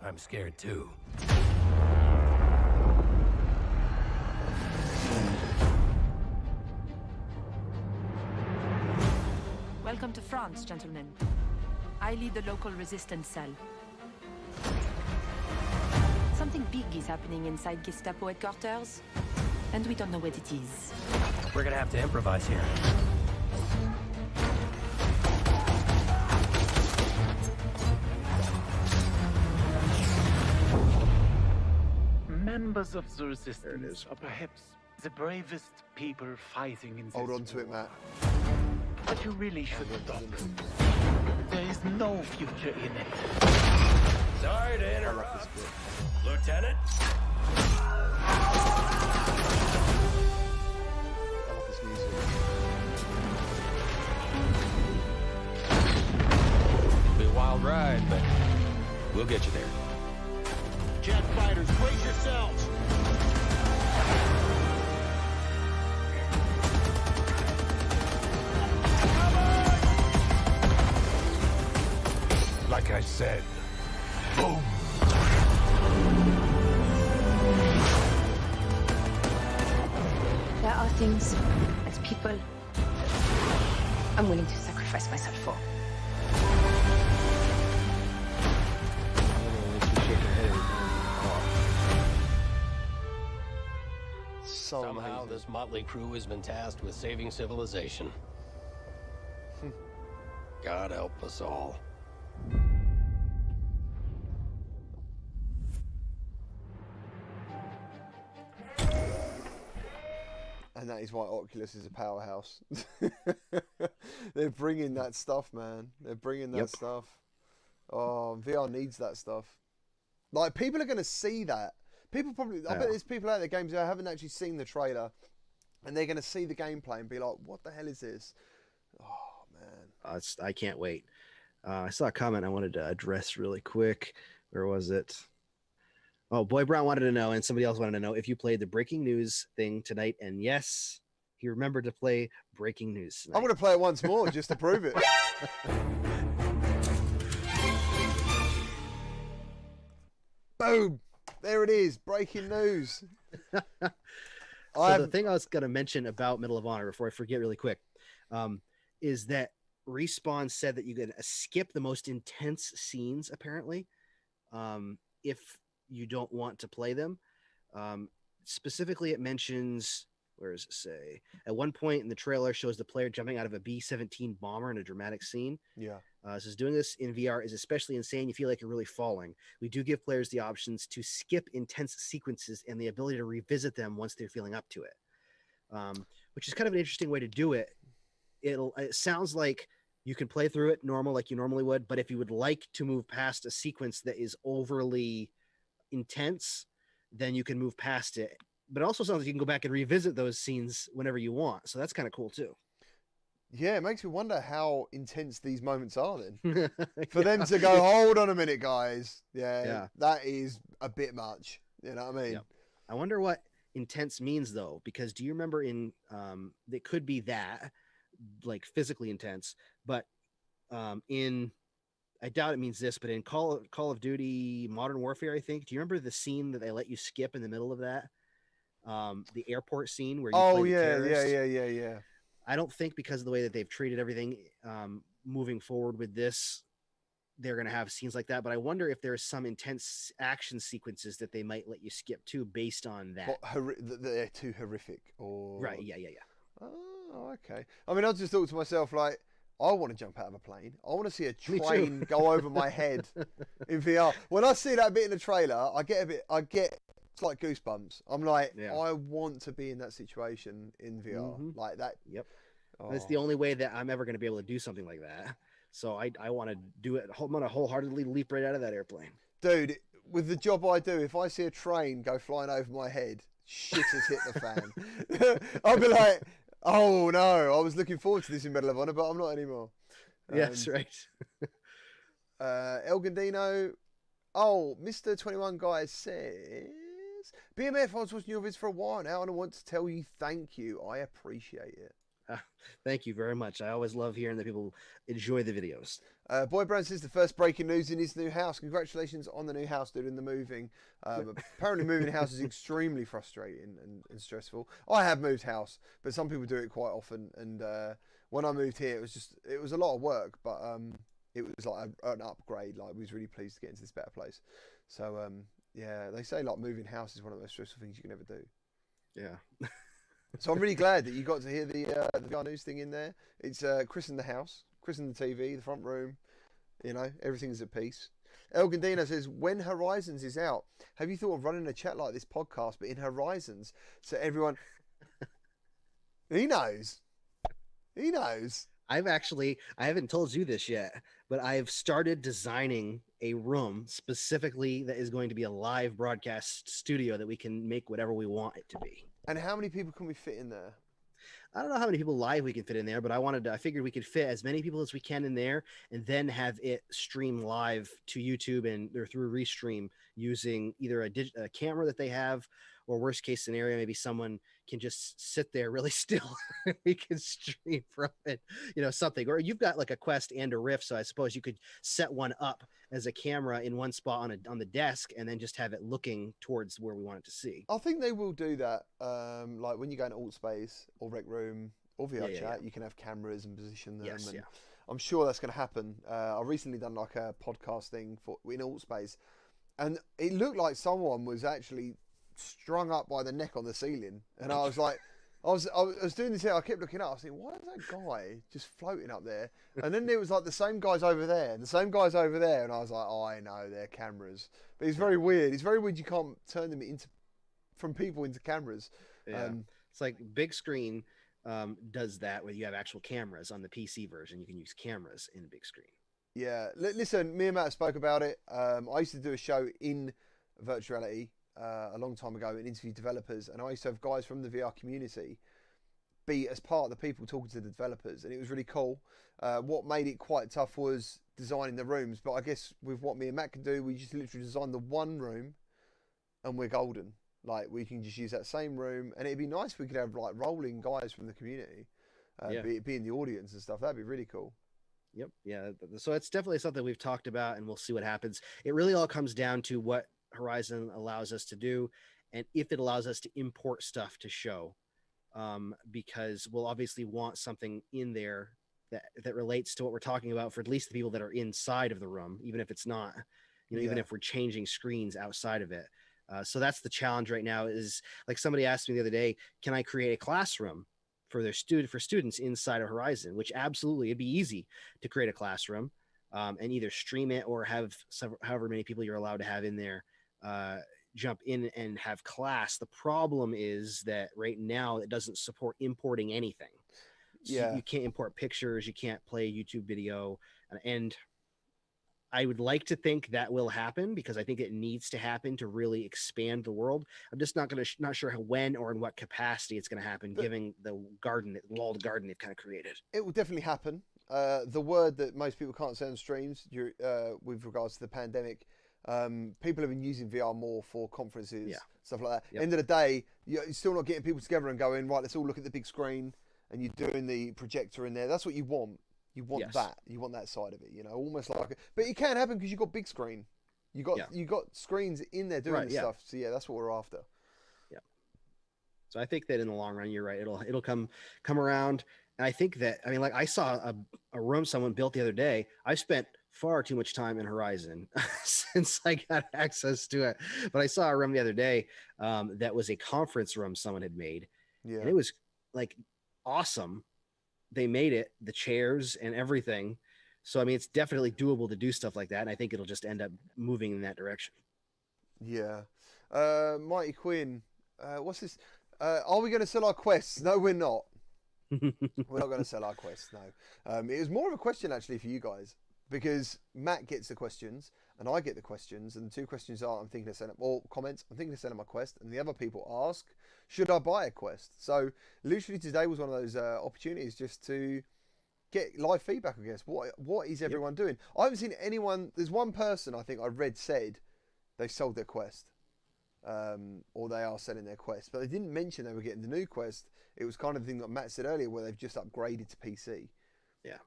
I'm scared too. Welcome to France, gentlemen. I lead the local resistance cell. Something big is happening inside Gestapo headquarters, and we don't know what it is. We're gonna have to improvise here. Members of the resistance are perhaps the bravest people fighting in this Hold on to it, war. Matt. But you really should stop. There is no future in it. Sorry to I love interrupt. this bit. Lieutenant? I love this music. It'll be a wild ride, but we'll get you there. Jet fighters, brace yourselves! Like I said, boom! There are things, as people, I'm willing to sacrifice myself for. So Somehow amazing. this motley crew has been tasked with saving civilization. God help us all. And that is why Oculus is a powerhouse. They're bringing that stuff, man. They're bringing that stuff. Oh, VR needs that stuff. Like, people are going to see that. People probably, I bet there's people out there, games that haven't actually seen the trailer, and they're going to see the gameplay and be like, what the hell is this? Oh, man. I can't wait. I saw a comment I wanted to address really quick. Where was it? Oh, Boy Brown wanted to know, and somebody else wanted to know if you played the breaking news thing tonight. And yes, he remembered to play breaking news tonight. I'm going to play it once more just to prove it. Boom! There it is. Breaking news. So the thing I was going to mention about Medal of Honor before I forget really quick is that Respawn said that you can skip the most intense scenes, apparently, if you don't want to play them. Specifically, it mentions, where does it say? At one point in the trailer shows the player jumping out of a B-17 bomber in a dramatic scene. Yeah. It says doing this in VR is especially insane. You feel like you're really falling. We do give players the options to skip intense sequences and the ability to revisit them once they're feeling up to it, which is kind of an interesting way to do it. It sounds like you can play through it normal like you normally would, but if you would like to move past a sequence that is overly intense, then you can move past it. But it also sounds like you can go back and revisit those scenes whenever you want. So that's kind of cool too. Yeah, it makes me wonder how intense these moments are then. For them to go, hold on a minute, guys. Yeah, that is a bit much. You know what I mean? Yeah. I wonder what intense means though, because do you remember in it could be that like physically intense, but in I doubt it means this, but in Call of Duty Modern Warfare, I think. Do you remember the scene that they let you skip in the middle of that? The airport scene where you play the terrorist? Yeah. I don't think because of the way that they've treated everything moving forward with this, they're going to have scenes like that, but I wonder if there's some intense action sequences that they might let you skip to based on that. They're too horrific, or Right? Yeah. Oh, okay. I mean, I just thought to myself, like, I want to jump out of a plane. I want to see a Me too. train go over my head in VR. When I see that bit in the trailer, I get it's like goosebumps. I'm like, Yeah. I want to be in that situation in VR, like that. Yep. Oh. That's the only way that I'm ever going to be able to do something like that. So I want to do it. I'm going to wholeheartedly leap right out of that airplane. Dude, with the job I do, if I see a train go flying over my head, shit has hit the fan. I'll be like, oh no, I was looking forward to this in Medal of Honor, but I'm not anymore. Yes, right. Elgandino, Mr. 21 Guy says, BMF, I was watching your vids for a while now and I want to tell you thank you. I appreciate it. Thank you very much. I always love hearing that people enjoy the videos. Boy Brown says the first breaking news in his new house. Congratulations on the new house, dude, and the moving. Apparently moving house is extremely frustrating and stressful. I have moved house, but some people do it quite often. And when I moved here, it was a lot of work, but it was like an upgrade. Like, we was really pleased to get into this better place. So yeah, they say like moving house is one of the most stressful things you can ever do. Yeah. So I'm really glad that you got to hear the VR news thing in there. It's Chris in the house, Chris in the TV, the front room. You know, everything's at peace. Elgandino says, when Horizons is out, have you thought of running a chat like this podcast, but in Horizons, so everyone... He knows. I haven't told you this yet, but I've started designing a room specifically that is going to be a live broadcast studio that we can make whatever we want it to be. And how many people can we fit in there? I don't know how many people live we can fit in there, but I figured we could fit as many people as we can in there and then have it stream live to YouTube or through Restream using either a camera that they have, or worst case scenario, maybe someone can just sit there really still. We can stream from it, something. Or you've got like a Quest and a Rift, so I suppose you could set one up as a camera in one spot on the desk and then just have it looking towards where we want it to see. I think they will do that. Like when you go into Alt Space or Rec Room or VR Chat, you can have cameras and position them. Yes, and I'm sure that's going to happen. I recently done like a podcast thing in Alt Space, and it looked like someone was actually strung up by the neck on the ceiling, and I was like, I was doing this here. I kept looking up. I was thinking, why is that guy just floating up there? And then there was like the same guys over there, and the same guys over there, and I was like, oh, I know, they're cameras. But it's very weird. It's very weird. You can't turn them from people into cameras. Yeah, it's like big screen does that where you have actual cameras on the PC version. You can use cameras in big screen. Yeah, listen, me and Matt spoke about it. I used to do a show in virtual reality a long time ago and interview developers, and I used to have guys from the VR community be as part of the people talking to the developers, and it was really cool. What made it quite tough was designing the rooms, but I guess with what me and Matt can do, we just literally design the one room and we're golden. Like, we can just use that same room, and it'd be nice if we could have like rolling guys from the community be in the audience and stuff. That'd be really cool. Yep. Yeah. So it's definitely something we've talked about, and we'll see what happens. It really all comes down to what Horizon allows us to do, and if it allows us to import stuff to show, because we'll obviously want something in there that relates to what we're talking about for at least the people that are inside of the room, even if it's not, even if we're changing screens outside of it. So that's the challenge right now. Is like somebody asked me the other day, can I create a classroom for students inside of Horizon? Which absolutely, it'd be easy to create a classroom and either stream it or have however many people you're allowed to have in there jump in and have class. The problem is that right now it doesn't support importing anything. So you can't import pictures, you can't play a YouTube video, and I would like to think that will happen because I think it needs to happen to really expand the world. I'm just not sure when or in what capacity it's going to happen, given the walled garden they've kind of created. It will definitely happen. The word that most people can't say on streams with regards to the pandemic, people have been using VR more for conferences, stuff like that. At the end of the day, you're still not getting people together and going, right, let's all look at the big screen, and you're doing the projector in there. That's what you want. You want that. You want that side of it, almost like. But it can happen because you've got big screen. You got screens in there doing this stuff. So that's what we're after. Yeah. So I think that in the long run, you're right. It'll come around. And I think that, I saw a room someone built the other day. I spent far too much time in Horizon since I got access to it. But I saw a room the other day that was a conference room someone had made, and it was like awesome. They made it, the chairs and everything. So I mean, it's definitely doable to do stuff like that, and I think it'll just end up moving in that direction. Yeah. Mighty Quinn, what's this? Are we going to sell our quests? No, we're not. We're not going to sell our quests, no. It was more of a question actually for you guys, because Matt gets the questions and I get the questions, and the two questions are, I'm thinking of selling, or comments, I'm thinking of selling my quest, and the other people ask, should I buy a quest? So literally today was one of those opportunities just to get live feedback, I guess. What is everyone doing? I haven't seen anyone. There's one person I think I read said they've sold their quest, or they are selling their quest, but they didn't mention they were getting the new quest. It was kind of the thing that Matt said earlier, where they've just upgraded to PC. Yeah.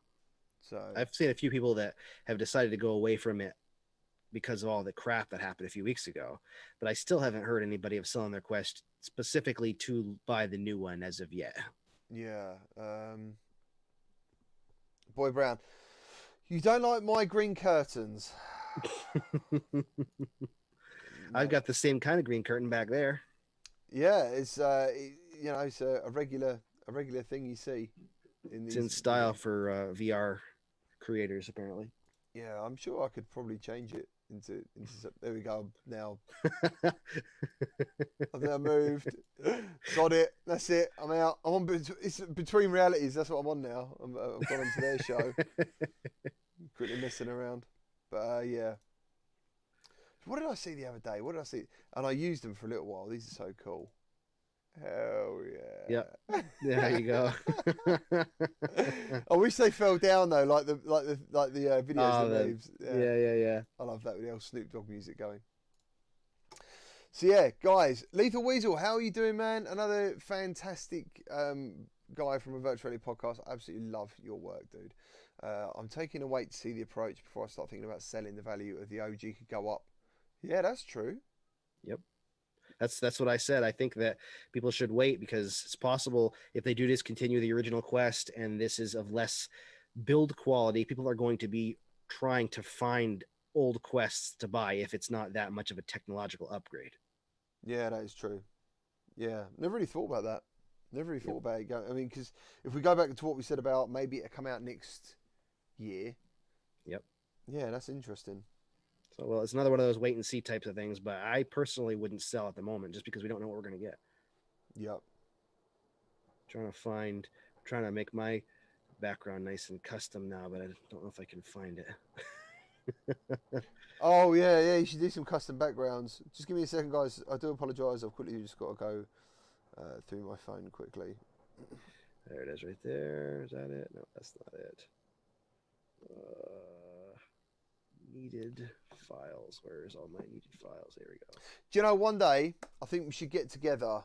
So I've seen a few people that have decided to go away from it because of all the crap that happened a few weeks ago, but I still haven't heard anybody of selling their quest specifically to buy the new one as of yet. Yeah. Boy Brown, you don't like my green curtains. I've got the same kind of green curtain back there. Yeah, it's it's a regular thing you see. It's in style for VR creators, apparently. Yeah, I'm sure I could probably change it into. There we go. Now I've now moved. Got it. That's it. I'm out. I'm on. It's between realities. That's what I'm on now. I've gone onto their show. Quickly messing around, but yeah. What did I see the other day? What did I see? And I used them for a little while. These are so cool. Hell yeah. Yep. There you go. I wish they fell down though, like the videos that moves. Yeah. I love that with the old Snoop Dogg music going. So yeah, guys, Lethal Weasel, how are you doing, man? Another fantastic guy from a Virtual Reality podcast. I absolutely love your work, dude. I'm taking a wait to see the approach before I start thinking about selling. The value of the OG could go up. Yeah, that's true. Yep. That's what I said. I think that people should wait, because it's possible if they do discontinue the original Quest and this is of less build quality, people are going to be trying to find old Quests to buy if it's not that much of a technological upgrade. Yeah, that is true. Yeah, never really thought about that. Never really thought about it. I mean, because if we go back to what we said about maybe it come out next year. Yep. Yeah, that's interesting. So, well, it's another one of those wait and see types of things, but I personally wouldn't sell at the moment just because we don't know what we're going to get. Yep. Trying to make my background nice and custom now, but I don't know if I can find it. Oh, yeah, you should do some custom backgrounds. Just give me a second, guys. I do apologise. I've quickly just got to go through my phone quickly. There it is right there. Is that it? No, that's not it. Needed files. Where's all my needed files? There we go. Do you know, one day I think we should get together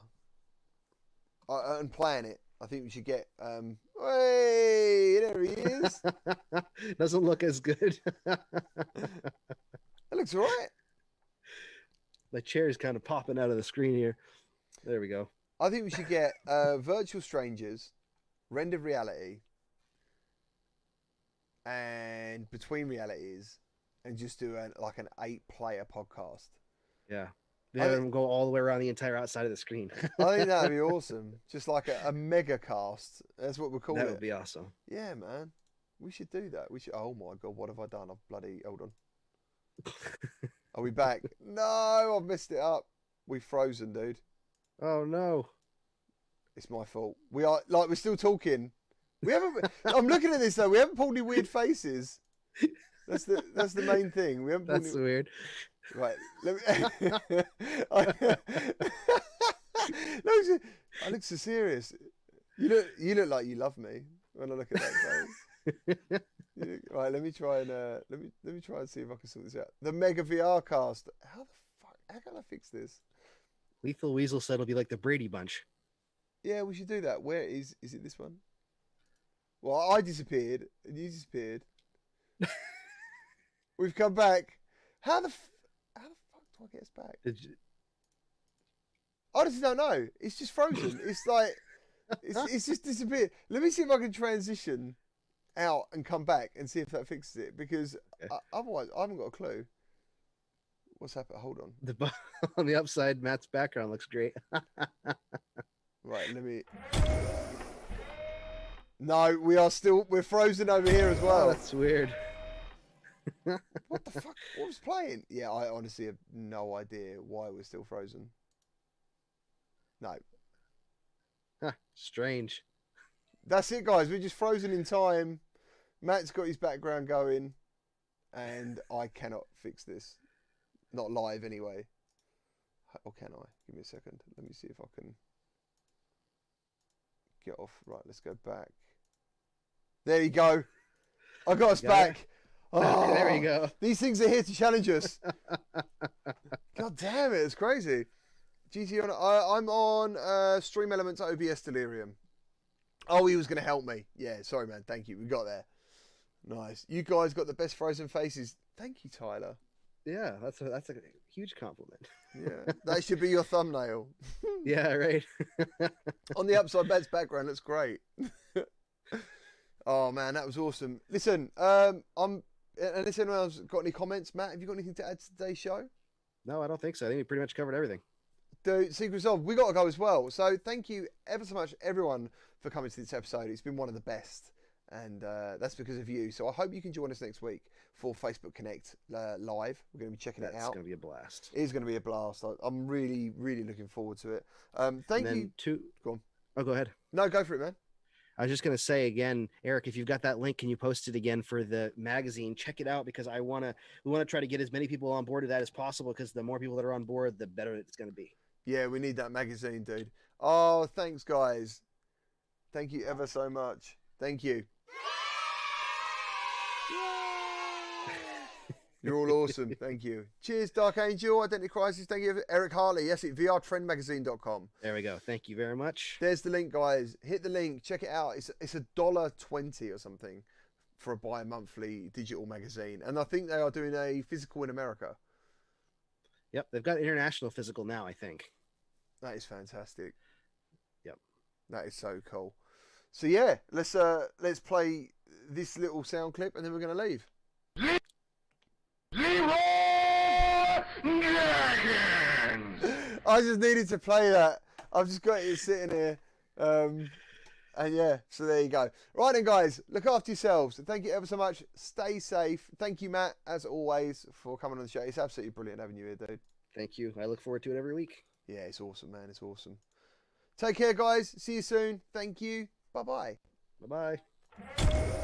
and plan it. I think we should get. Hey, there he is. Doesn't look as good. That looks all right. The chair is kind of popping out of the screen here. There we go. I think we should get Virtual Strangers, Rendered Reality, and Between Realities, and just do an 8-player podcast. Yeah. Have them go all the way around the entire outside of the screen. I think that'd be awesome. Just like a mega cast. That's what we're calling it. That would be awesome. Yeah, man. We should do that. We should. Oh my god, what have I done? I've bloody. Hold on. Are we back? No, I've messed it up. We've frozen, dude. Oh no. It's my fault. We are we're still talking. We haven't. I'm looking at this though. We haven't pulled any weird faces. That's the main thing. We haven't. That's weird. Right. Let me. I look so serious. You look like you love me when I look at that face. Right. Let me try and see if I can sort this out. The Mega VR cast. How the fuck? How can I fix this? Lethal Weasel said it'll be like the Brady Bunch. Yeah, we should do that. Where is it? This one? Well, I disappeared and you disappeared. We've come back. How the fuck do I get us back? I honestly don't know. It's just frozen. It's like it's just disappeared. Let me see if I can transition out and come back and see if that fixes it, because otherwise I haven't got a clue. What's happened? Hold on. On the upside, Matt's background looks great. Right, let me. No, we're frozen over here as well. Oh, that's weird. What the fuck? What was playing? Yeah, I honestly have no idea why we're still frozen. No. Huh, strange. That's it, guys. We're just frozen in time. Matt's got his background going, and I cannot fix this. Not live, anyway. Or can I? Give me a second. Let me see if I can get off. Right, let's go back. There you go. I got us back. Oh, there you go. These things are here to challenge us. God damn it, it's crazy. GT on. I'm on Stream Elements OBS Delirium. Oh, he was going to help me. Yeah, sorry, man. Thank you. We got there. Nice. You guys got the best frozen faces. Thank you, Tyler. Yeah, that's a huge compliment. Yeah, that should be your thumbnail. Yeah, right. On the upside, Matt's background looks great. Oh man, that was awesome. Listen, unless anyone else got any comments, Matt, have you got anything to add to today's show? No, I don't think so. I think we pretty much covered everything. The Secrets of, we got to go as well. So thank you ever so much, everyone, for coming to this episode. It's been one of the best, and that's because of you. So I hope you can join us next week for Facebook Connect live. We're going to be checking it out. That's going to be a blast. It is going to be a blast. I'm really, really looking forward to it. Thank you. Go on. Oh, go ahead. No, go for it, man. I was just going to say again, Eric, if you've got that link, can you post it again for the magazine? Check it out, because we want to try to get as many people on board to that as possible, because the more people that are on board, the better it's going to be. Yeah, we need that magazine, dude. Oh, thanks, guys. Thank you ever so much. Thank you. You're all awesome. Thank you. Cheers, Dark Angel, Identity Crisis. Thank you, Eric Harley. Yes, it's vrtrendmagazine.com. There we go. Thank you very much. There's the link, guys. Hit the link. Check it out. It's $1.20 or something for a bi-monthly digital magazine. And I think they are doing a physical in America. Yep, they've got international physical now, I think. That is fantastic. Yep. That is so cool. So yeah, let's play this little sound clip and then we're going to leave. I just needed to play that. I've just got it sitting here. And yeah, so there you go. Right then, guys, look after yourselves. Thank you ever so much. Stay safe. Thank you, Matt, as always, for coming on the show. It's absolutely brilliant having you here, dude. Thank you. I look forward to it every week. Yeah, it's awesome, man. It's awesome. Take care, guys. See you soon. Thank you. Bye-bye. Bye-bye.